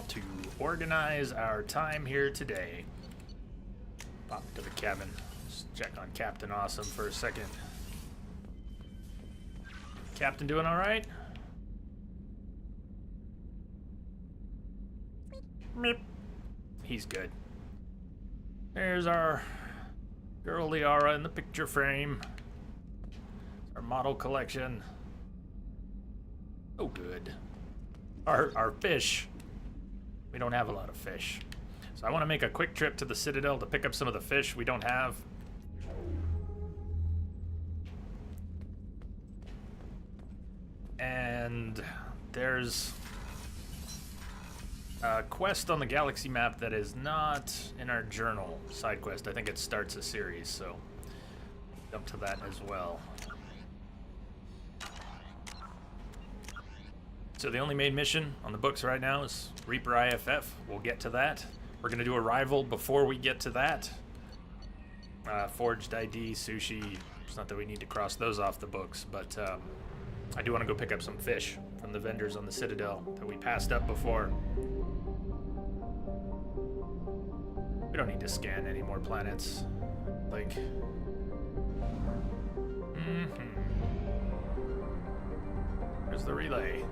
to organize our time here today. Pop to the cabin. Just check on Captain Awesome for a second. Captain doing all right? Meep. He's good. There's our girl Liara in the picture frame. Our model collection. Oh, good. Our fish. We don't have a lot of fish. So I want to make a quick trip to the Citadel to pick up some of the fish we don't have. And there's a quest on the galaxy map that is not in our journal side quest. I think it starts a series, so jump to that as well. So the only main mission on the books right now is Reaper IFF. We'll get to that. We're going to do a rival before we get to that. Forged ID, sushi. It's not that we need to cross those off the books, but I do want to go pick up some fish from the vendors on the Citadel that we passed up before. We don't need to scan any more planets. Like... Where's the relay?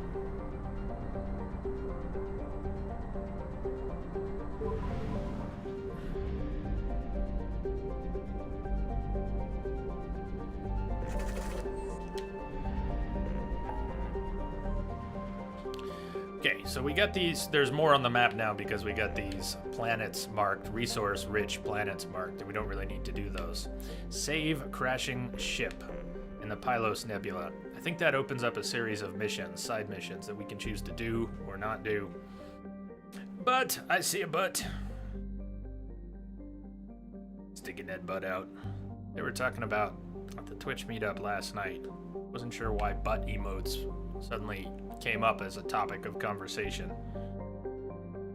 Okay, so we got these, there's more on the map now because we got these planets marked, resource-rich planets marked, and we don't really need to do those. Save crashing ship in the Pylos Nebula. I think that opens up a series of missions, side missions, that we can choose to do or not do. But, I see a butt. Sticking that butt out. They were talking about at the Twitch meetup last night. Wasn't sure why butt emotes suddenly came up as a topic of conversation.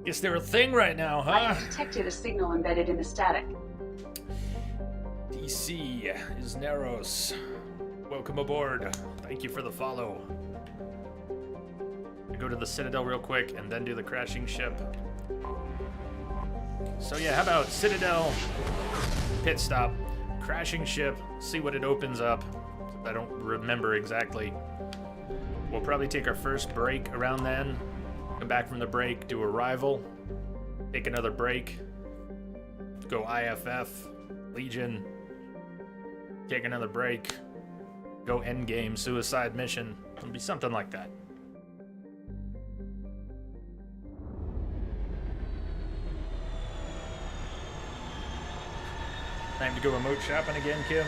Guess they're a thing right now, huh? I have detected a signal embedded in the static. DC Isneros. Welcome aboard. Thank you for the follow. We go to the Citadel real quick and then do the crashing ship. So yeah, how about Citadel, pit stop, crashing ship, see what it opens up. I don't remember exactly. We'll probably take our first break around then. Come back from the break, do a rival, take another break, go IFF, Legion, take another break, go endgame, suicide mission. It'll be something like that. Time to go emote shopping again, Kim.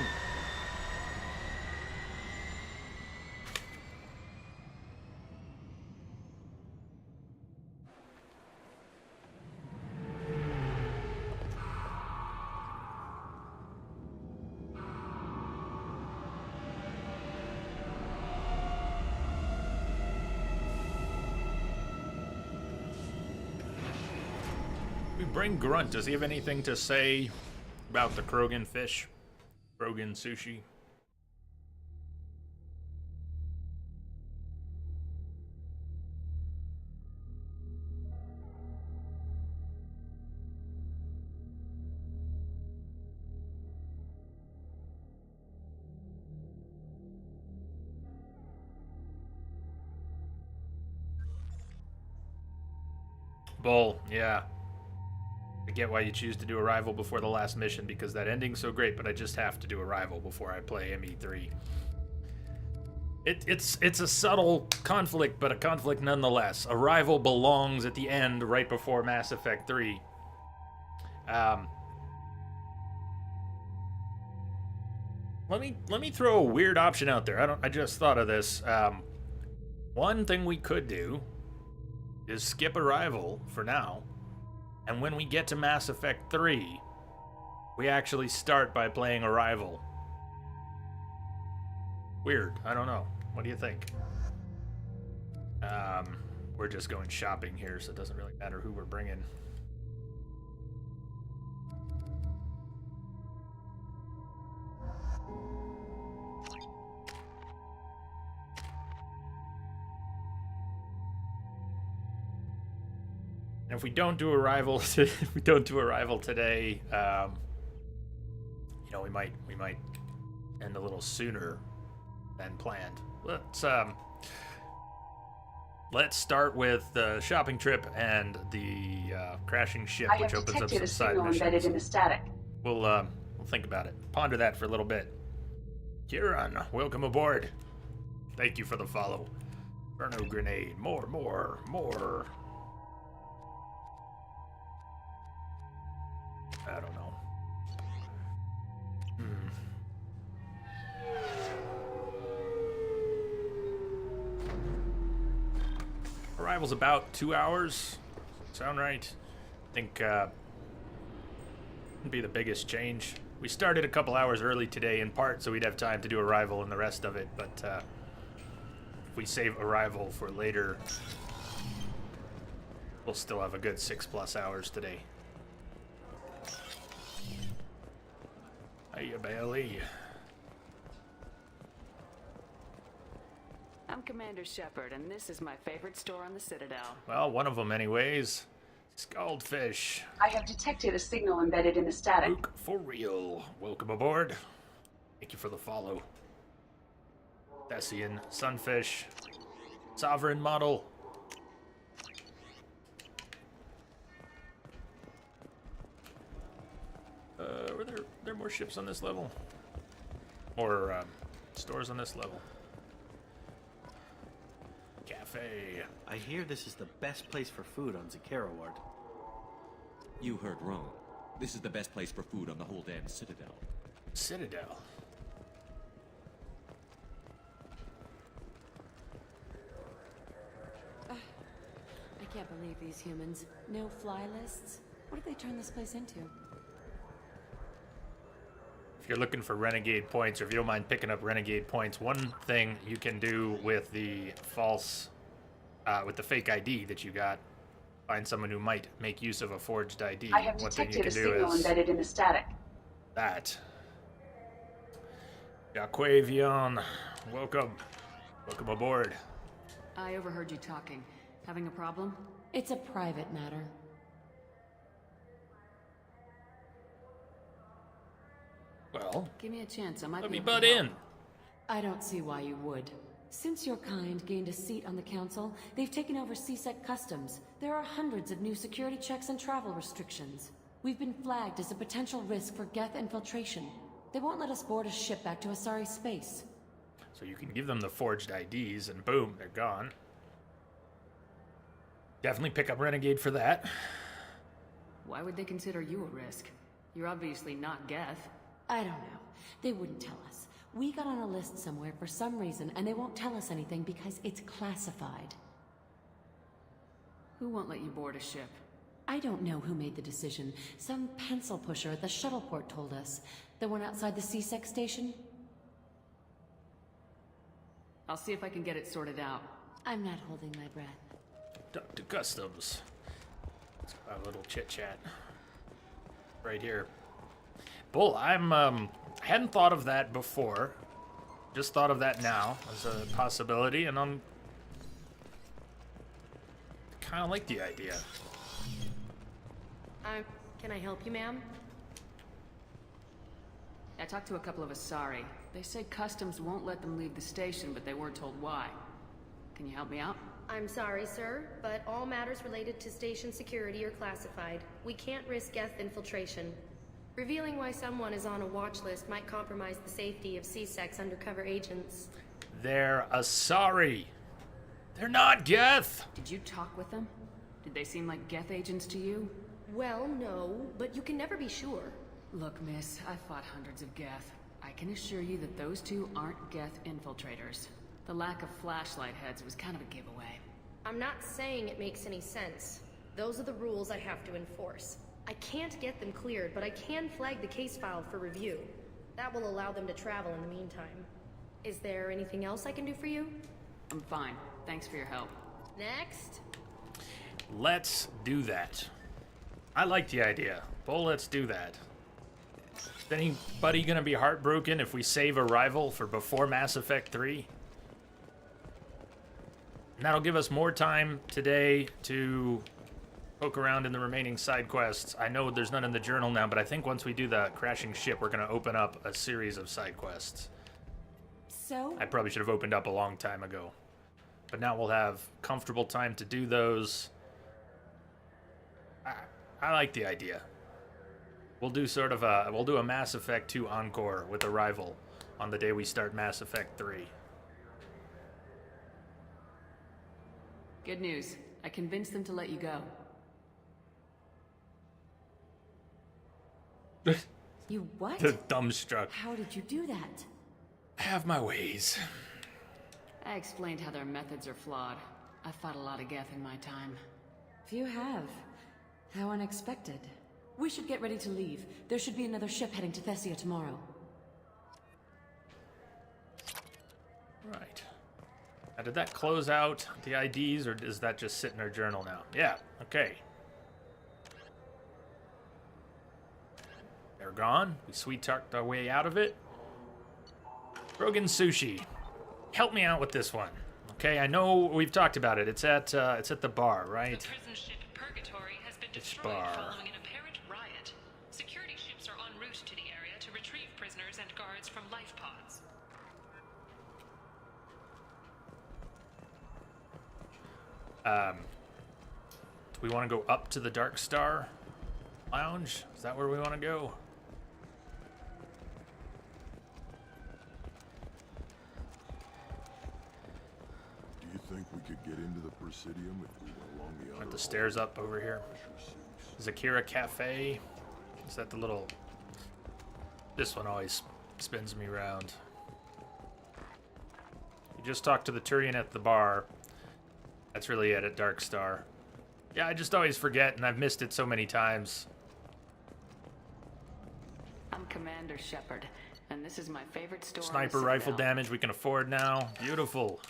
Bring Grunt. Does he have anything to say about the Krogan fish? Krogan sushi? Bull, yeah. I get why you choose to do a rival before the last mission, because that ending's so great, but I just have to do a rival before I play ME3. It's a subtle conflict, but a conflict nonetheless. A rival belongs at the end, right before Mass Effect 3. Let me throw a weird option out there. I just thought of this. One thing we could do is skip Arrival for now, and when we get to Mass Effect 3, we actually start by playing Arrival. Weird. I don't know. What do you think? We're just going shopping here, so it doesn't really matter who we're bringing. And if we don't do Arrival, if we don't do Arrival today, you know, we might end a little sooner than planned. Let's start with the shopping trip and the crashing ship, which opens up some side missions. Embedded in the static. We'll think about it. Ponder that for a little bit. Kieran, welcome aboard. Thank you for the follow. Inferno grenade. More. I don't know. Arrival's about 2 hours. Sound right? I think would be the biggest change. We started a couple hours early today in part so we'd have time to do Arrival and the rest of it, but if we save Arrival for later, we'll still have a good 6+ hours today. Hiya, Bailey. I'm Commander Shepard, and this is my favorite store on the Citadel. Well, one of them anyways. Scald fish. I have detected a signal embedded in the static. Luke, for real. Welcome aboard. Thank you for the follow. Thessian, sunfish, sovereign model. Were there more ships on this level? Or stores on this level? Cafe. I hear this is the best place for food on Zakara Ward. You heard wrong. This is the best place for food on the whole damn Citadel. Citadel? I can't believe these humans. No fly lists? What did they turn this place into? If you're looking for renegade points, or if you don't mind picking up renegade points, one thing you can do with the with the fake ID that you got, find someone who might make use of a forged ID. I have detected a signal embedded in the static. That. Jaquavion, welcome aboard. I overheard you talking. Having a problem? It's a private matter. Well, give me a chance. I might let be me butt in. I don't see why you would. Since your kind gained a seat on the council, they've taken over CSEC customs. There are hundreds of new security checks and travel restrictions. We've been flagged as a potential risk for Geth infiltration. They won't let us board a ship back to Asari space. So you can give them the forged IDs and boom, they're gone. Definitely pick up Renegade for that. Why would they consider you a risk? You're obviously not Geth. I don't know. They wouldn't tell us. We got on a list somewhere for some reason, and they won't tell us anything because it's classified. Who won't let you board a ship? I don't know who made the decision. Some pencil pusher at the shuttle port told us. The one outside the CSEC station? I'll see if I can get it sorted out. I'm not holding my breath. Dr. Customs. Let's have a little chit-chat. Right here. Bull, I hadn't thought of that before. Just thought of that now as a possibility, and I'm kind of like the idea. Can I help you, ma'am? I talked to a couple of Asari. They say customs won't let them leave the station, but they weren't told why. Can you help me out? I'm sorry, sir, but all matters related to station security are classified. We can't risk Geth infiltration. Revealing why someone is on a watch list might compromise the safety of CSEC's undercover agents. They're Asari. They're not Geth. Did you talk with them? Did they seem like Geth agents to you? Well, no, but you can never be sure. Look, miss, I fought hundreds of Geth. I can assure you that those two aren't Geth infiltrators. The lack of flashlight heads was kind of a giveaway. I'm not saying it makes any sense. Those are the rules I have to enforce. I can't get them cleared, but I can flag the case file for review. That will allow them to travel in the meantime. Is there anything else I can do for you? I'm fine. Thanks for your help. Next. Let's do that. I like the idea. Well, let's do that. Is anybody gonna be heartbroken if we save Arrival for before Mass Effect 3? And that'll give us more time today to poke around in the remaining side quests. I know there's none in the journal now, but I think once we do the crashing ship, we're gonna open up a series of side quests. So? I probably should have opened up a long time ago. But now we'll have comfortable time to do those. I like the idea. We'll do sort of we'll do a Mass Effect 2 encore with Arrival on the day we start Mass Effect 3. Good news. I convinced them to let you go. You what? Dumbstruck. How did you do that? I have my ways. I explained how their methods are flawed. I've fought a lot of Geth in my time. If you have. How unexpected. We should get ready to leave. There should be another ship heading to Thessia tomorrow. Right. Now, did that close out the IDs, or does that just sit in our journal now? Yeah, okay. They're gone. We sweet-talked our way out of it. Brogan Sushi. Help me out with this one. Okay, I know we've talked about it. It's at the bar, right? The prison ship Purgatory has been Which destroyed bar? following an apparent riot. Security ships are en route to the area to retrieve prisoners and guards from life pods. Do we want to go up to the Dark Star Lounge? Is that where we want to go? Do you think we could get into the Presidium if we went along the other Aren't the stairs up over here? Zakira Cafe? Is that the little... This one always spins me around. You just talked to the Turian at the bar. That's really it at Dark Star. Yeah, I just always forget, and I've missed it so many times. I'm Commander Shepard, and this is my favorite store. Sniper rifle damage we can afford now. Beautiful.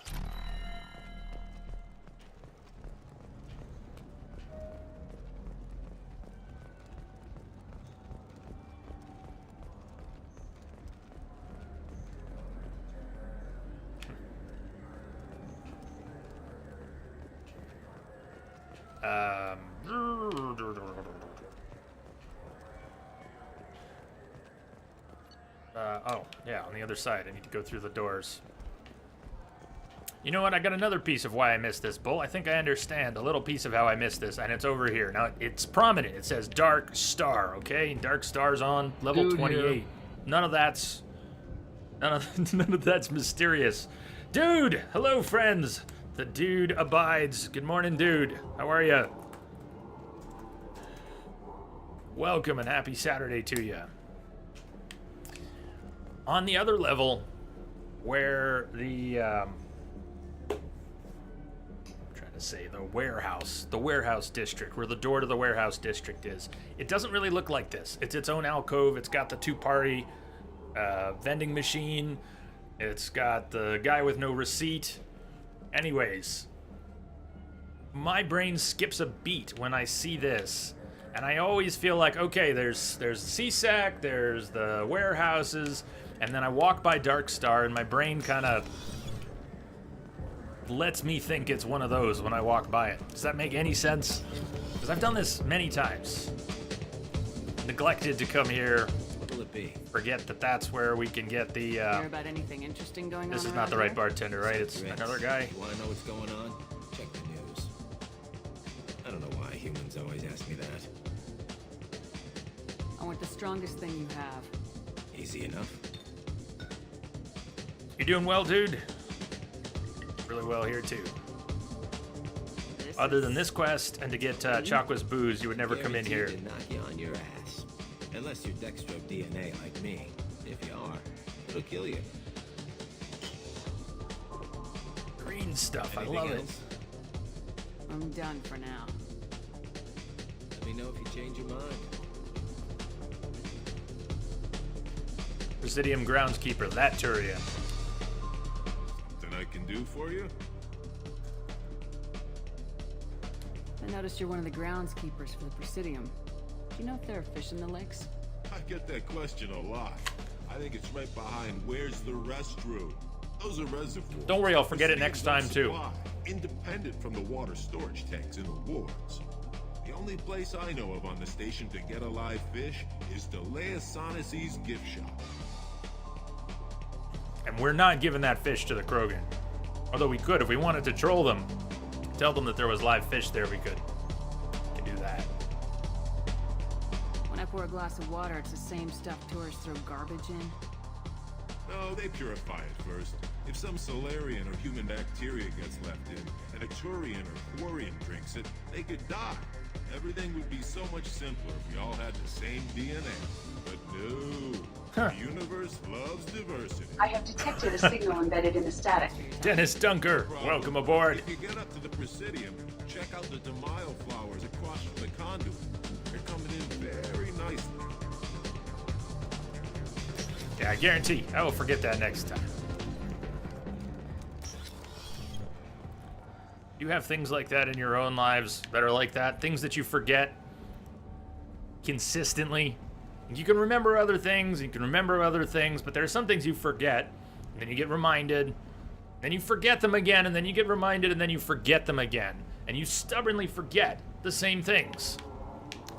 Oh, yeah, on the other side. I need to go through the doors. You know what? I got another piece of why I missed this, Bull. I think I understand a little piece of how I missed this, and it's over here. Now, it's prominent. It says Dark Star, okay? Dark Star's on level Dude, 28. here. None of that's mysterious. Dude! Hello, friends! The dude abides. Good morning, dude. How are ya? Welcome and happy Saturday to you. On the other level, where the the warehouse district, where the door to the warehouse district is, it doesn't really look like this. It's its own alcove. It's got the two-party vending machine. It's got the guy with no receipt. Anyways, my brain skips a beat when I see this. And I always feel like, okay, there's CSAC, there's the warehouses, and then I walk by Dark Star, and my brain kind of lets me think it's one of those when I walk by it. Does that make any sense? Because I've done this many times. Neglected to come here. What will it be? Forget that that's where we can get the... Hear about anything interesting going on? This is around not the right here? bartender, right? It's Rex, another guy. You want to know what's going on? Check the news. I don't know why humans always ask me that. I want the strongest thing you have. Easy enough. You doing well, dude? Really well here, too. Other than this quest and to get Chakwa's booze, you would never come in here. Guaranteed to knock you on your ass. Unless you're Dextro DNA like me. If you are, it'll kill you. Green stuff, I Anything love it. else? I'm done for now. Let me know if you change your mind. Presidium groundskeeper, Laturia. Something I can do for you? I noticed you're one of the groundskeepers for the Presidium. Do you know if there are fish in the lakes? I get that question a lot. I think it's right behind where's the restroom. Those are reservoirs. Don't worry, I'll forget it next time too. Supply, independent from the water storage tanks in the wards. The only place I know of on the station to get a live fish is Delea Sonasy's gift shop. And we're not giving that fish to the Krogan. Although we could, if we wanted to troll them, tell them that there was live fish there, we could do that. When I pour a glass of water, it's the same stuff tourists throw garbage in. No, they purify it first. If some Solarian or human bacteria gets left in, and a Turian or Quarian drinks it, they could die. Everything would be so much simpler if we all had the same DNA. But no, the universe loves diversity. I have detected a signal embedded in the static. Dennis Dunker, welcome aboard. If you get up to the Presidium, check out the Demaio flowers across from the conduit. They're coming in very nicely. Yeah, I guarantee I will forget that next time. You have things like that in your own lives that are like that, things that you forget consistently. You can remember other things, but there are some things you forget, and then you get reminded, then you forget them again, and then you get reminded, and then you forget them again. And you stubbornly forget the same things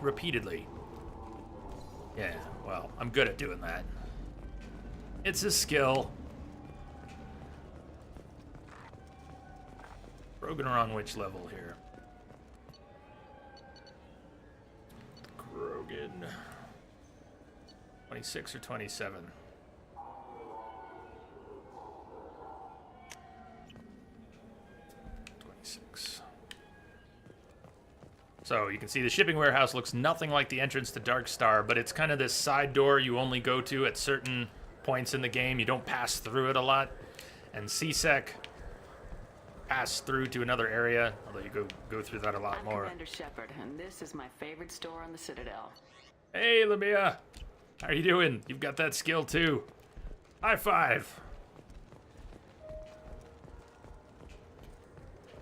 repeatedly. Yeah, well, I'm good at doing that. It's a skill. Krogan are on which level here? Krogan. 26 or 27? 26. So you can see the shipping warehouse looks nothing like the entrance to Dark Star, but it's kind of this side door you only go to at certain points in the game. You don't pass through it a lot. And CSEC pass through to another area, although you go through that a lot more. Commander Shepard, and this is my favorite store on the Citadel. Hey, Lamia. How are you doing? You've got that skill too. High five.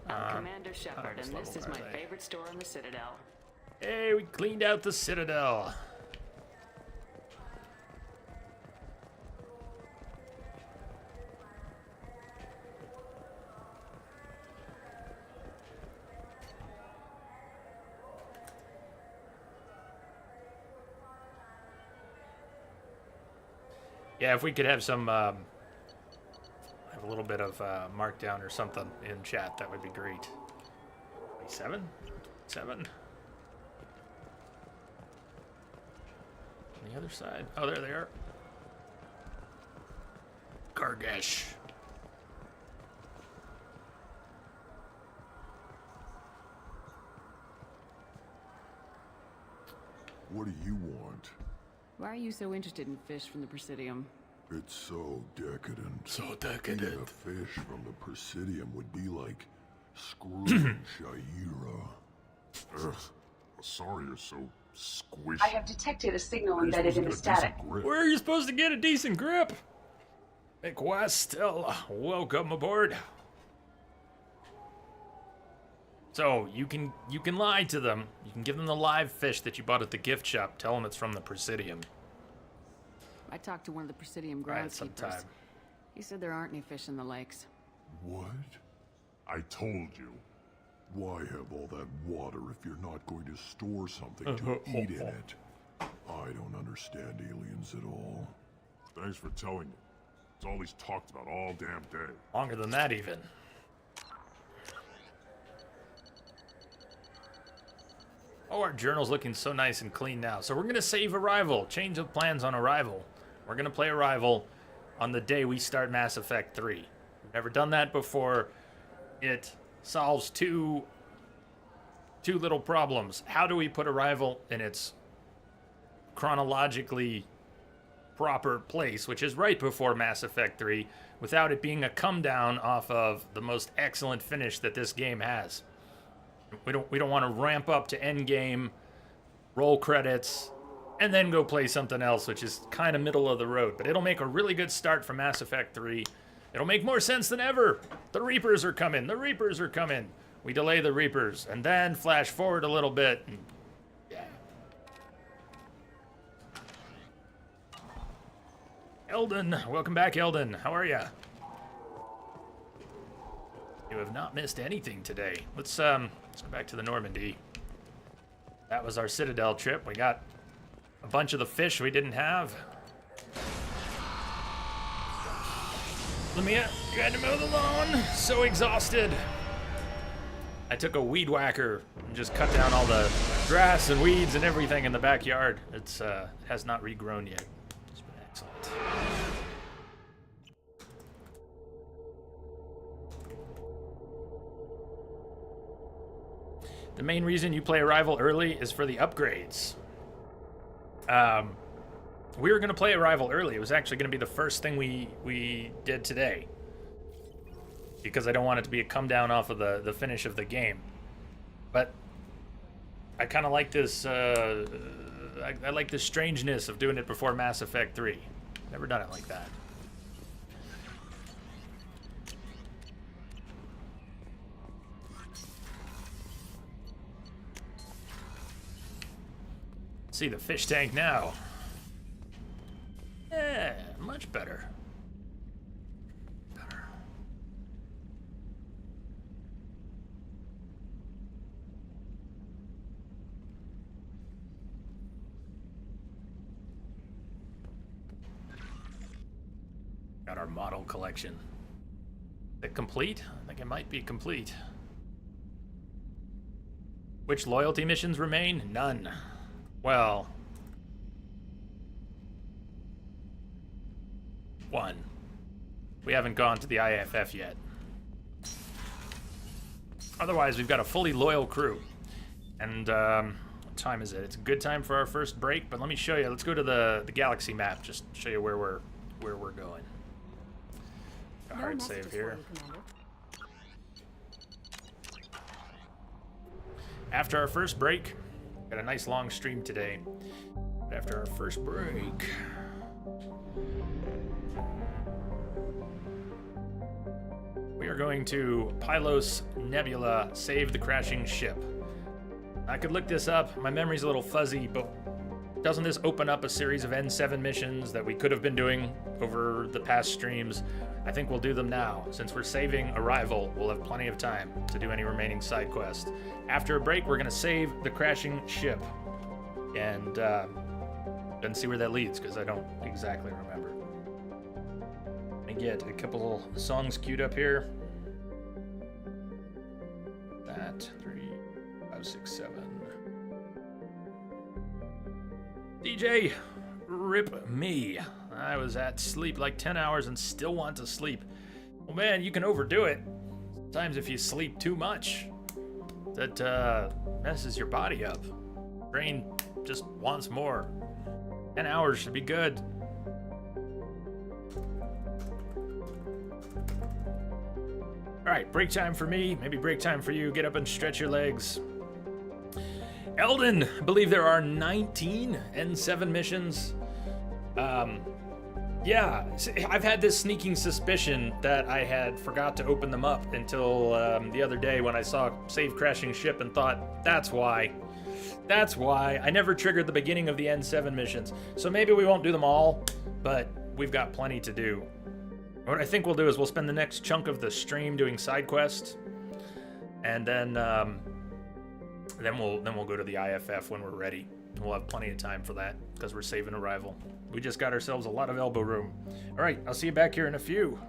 I'm Commander Shepard, and this is my favorite store on the Citadel. Hey, we cleaned out the Citadel. Yeah, if we could have some, have a little bit of markdown or something in chat, that would be great. 27? 7? On the other side. Oh, there they are. Gargesh. What do you want? Why are you so interested in fish from the Presidium? It's so decadent. So decadent. Eating a fish from the Presidium would be like screwing Shaira. Ugh, sorry you're so squishy. I have detected a signal embedded in the static. Where are you supposed to get a decent grip? Mick West, welcome aboard. So you can lie to them. You can give them the live fish that you bought at the gift shop. Tell them it's from the Presidium. I talked to one of the Presidium Right, groundskeepers. sometime. He said there aren't any fish in the lakes. What? I told you. Why have all that water if you're not going to store something to eat in it? I don't understand aliens at all. Thanks for telling me. It's all he's talked about all damn day. Longer than that, even. Oh, our journal's looking so nice and clean now. So we're going to save Arrival. Change of plans on Arrival. We're going to play Arrival on the day we start Mass Effect 3. We've never done that before. It solves two two little problems. How do we put Arrival in its chronologically proper place, which is right before Mass Effect 3, without it being a come down off of the most excellent finish that this game has? We don't want to ramp up to end game, roll credits, and then go play something else, which is kind of middle of the road. But it'll make a really good start for Mass Effect 3. It'll make more sense than ever. The Reapers are coming. The Reapers are coming. We delay the Reapers, and then flash forward a little bit. And yeah. Eldon, welcome back, Eldon. How are ya? You have not missed anything today. Let's go back to the Normandy. That was our Citadel trip. We got a bunch of the fish we didn't have. Lamia, you had to mow the lawn. So exhausted. I took a weed whacker and just cut down all the grass and weeds and everything in the backyard. It's has not regrown yet. It's been excellent. The main reason you play Arrival early is for the upgrades. We were going to play Arrival early. It was actually going to be the first thing we did today. Because I don't want it to be a come down off of the finish of the game. But I kind of like this, I like the strangeness of doing it before Mass Effect 3. Never done it like that. See the fish tank now. Yeah, much better. Got our model collection. Is it complete? I think it might be complete. Which loyalty missions remain? None. Well, one. We haven't gone to the IFF yet. Otherwise, we've got a fully loyal crew. And what time is it? It's a good time for our first break, but let me show you. Let's go to the galaxy map. Just show you where we're going. A hard save here. After our first break, got a nice long stream today. But after our first break, we are going to Pylos Nebula, save the crashing ship. I could look this up. My memory's a little fuzzy, but doesn't this open up a series of N7 missions that we could have been doing over the past streams? I think we'll do them now. Since we're saving Arrival, we'll have plenty of time to do any remaining side quests. After a break, we're going to save the crashing ship. And then see where that leads, because I don't exactly remember. Let me get a couple songs queued up here. That, 3, 5, 6, 7. DJ, rip me. I was at sleep like 10 hours and still want to sleep. Well, man, you can overdo it. Sometimes if you sleep too much, that messes your body up. Brain just wants more. 10 hours should be good. All right, break time for me, maybe break time for you. Get up and stretch your legs. Eldon, I believe there are 19 N7 missions. Yeah, I've had this sneaking suspicion that I had forgot to open them up until the other day when I saw Save Crashing Ship and thought, that's why. That's why. I never triggered the beginning of the N7 missions. So maybe we won't do them all, but we've got plenty to do. What I think we'll do is we'll spend the next chunk of the stream doing side quests, and then we'll go to the IFF when we're ready. We'll have plenty of time for that because we're saving Arrival. We just got ourselves a lot of elbow room. All right, I'll see you back here in a few.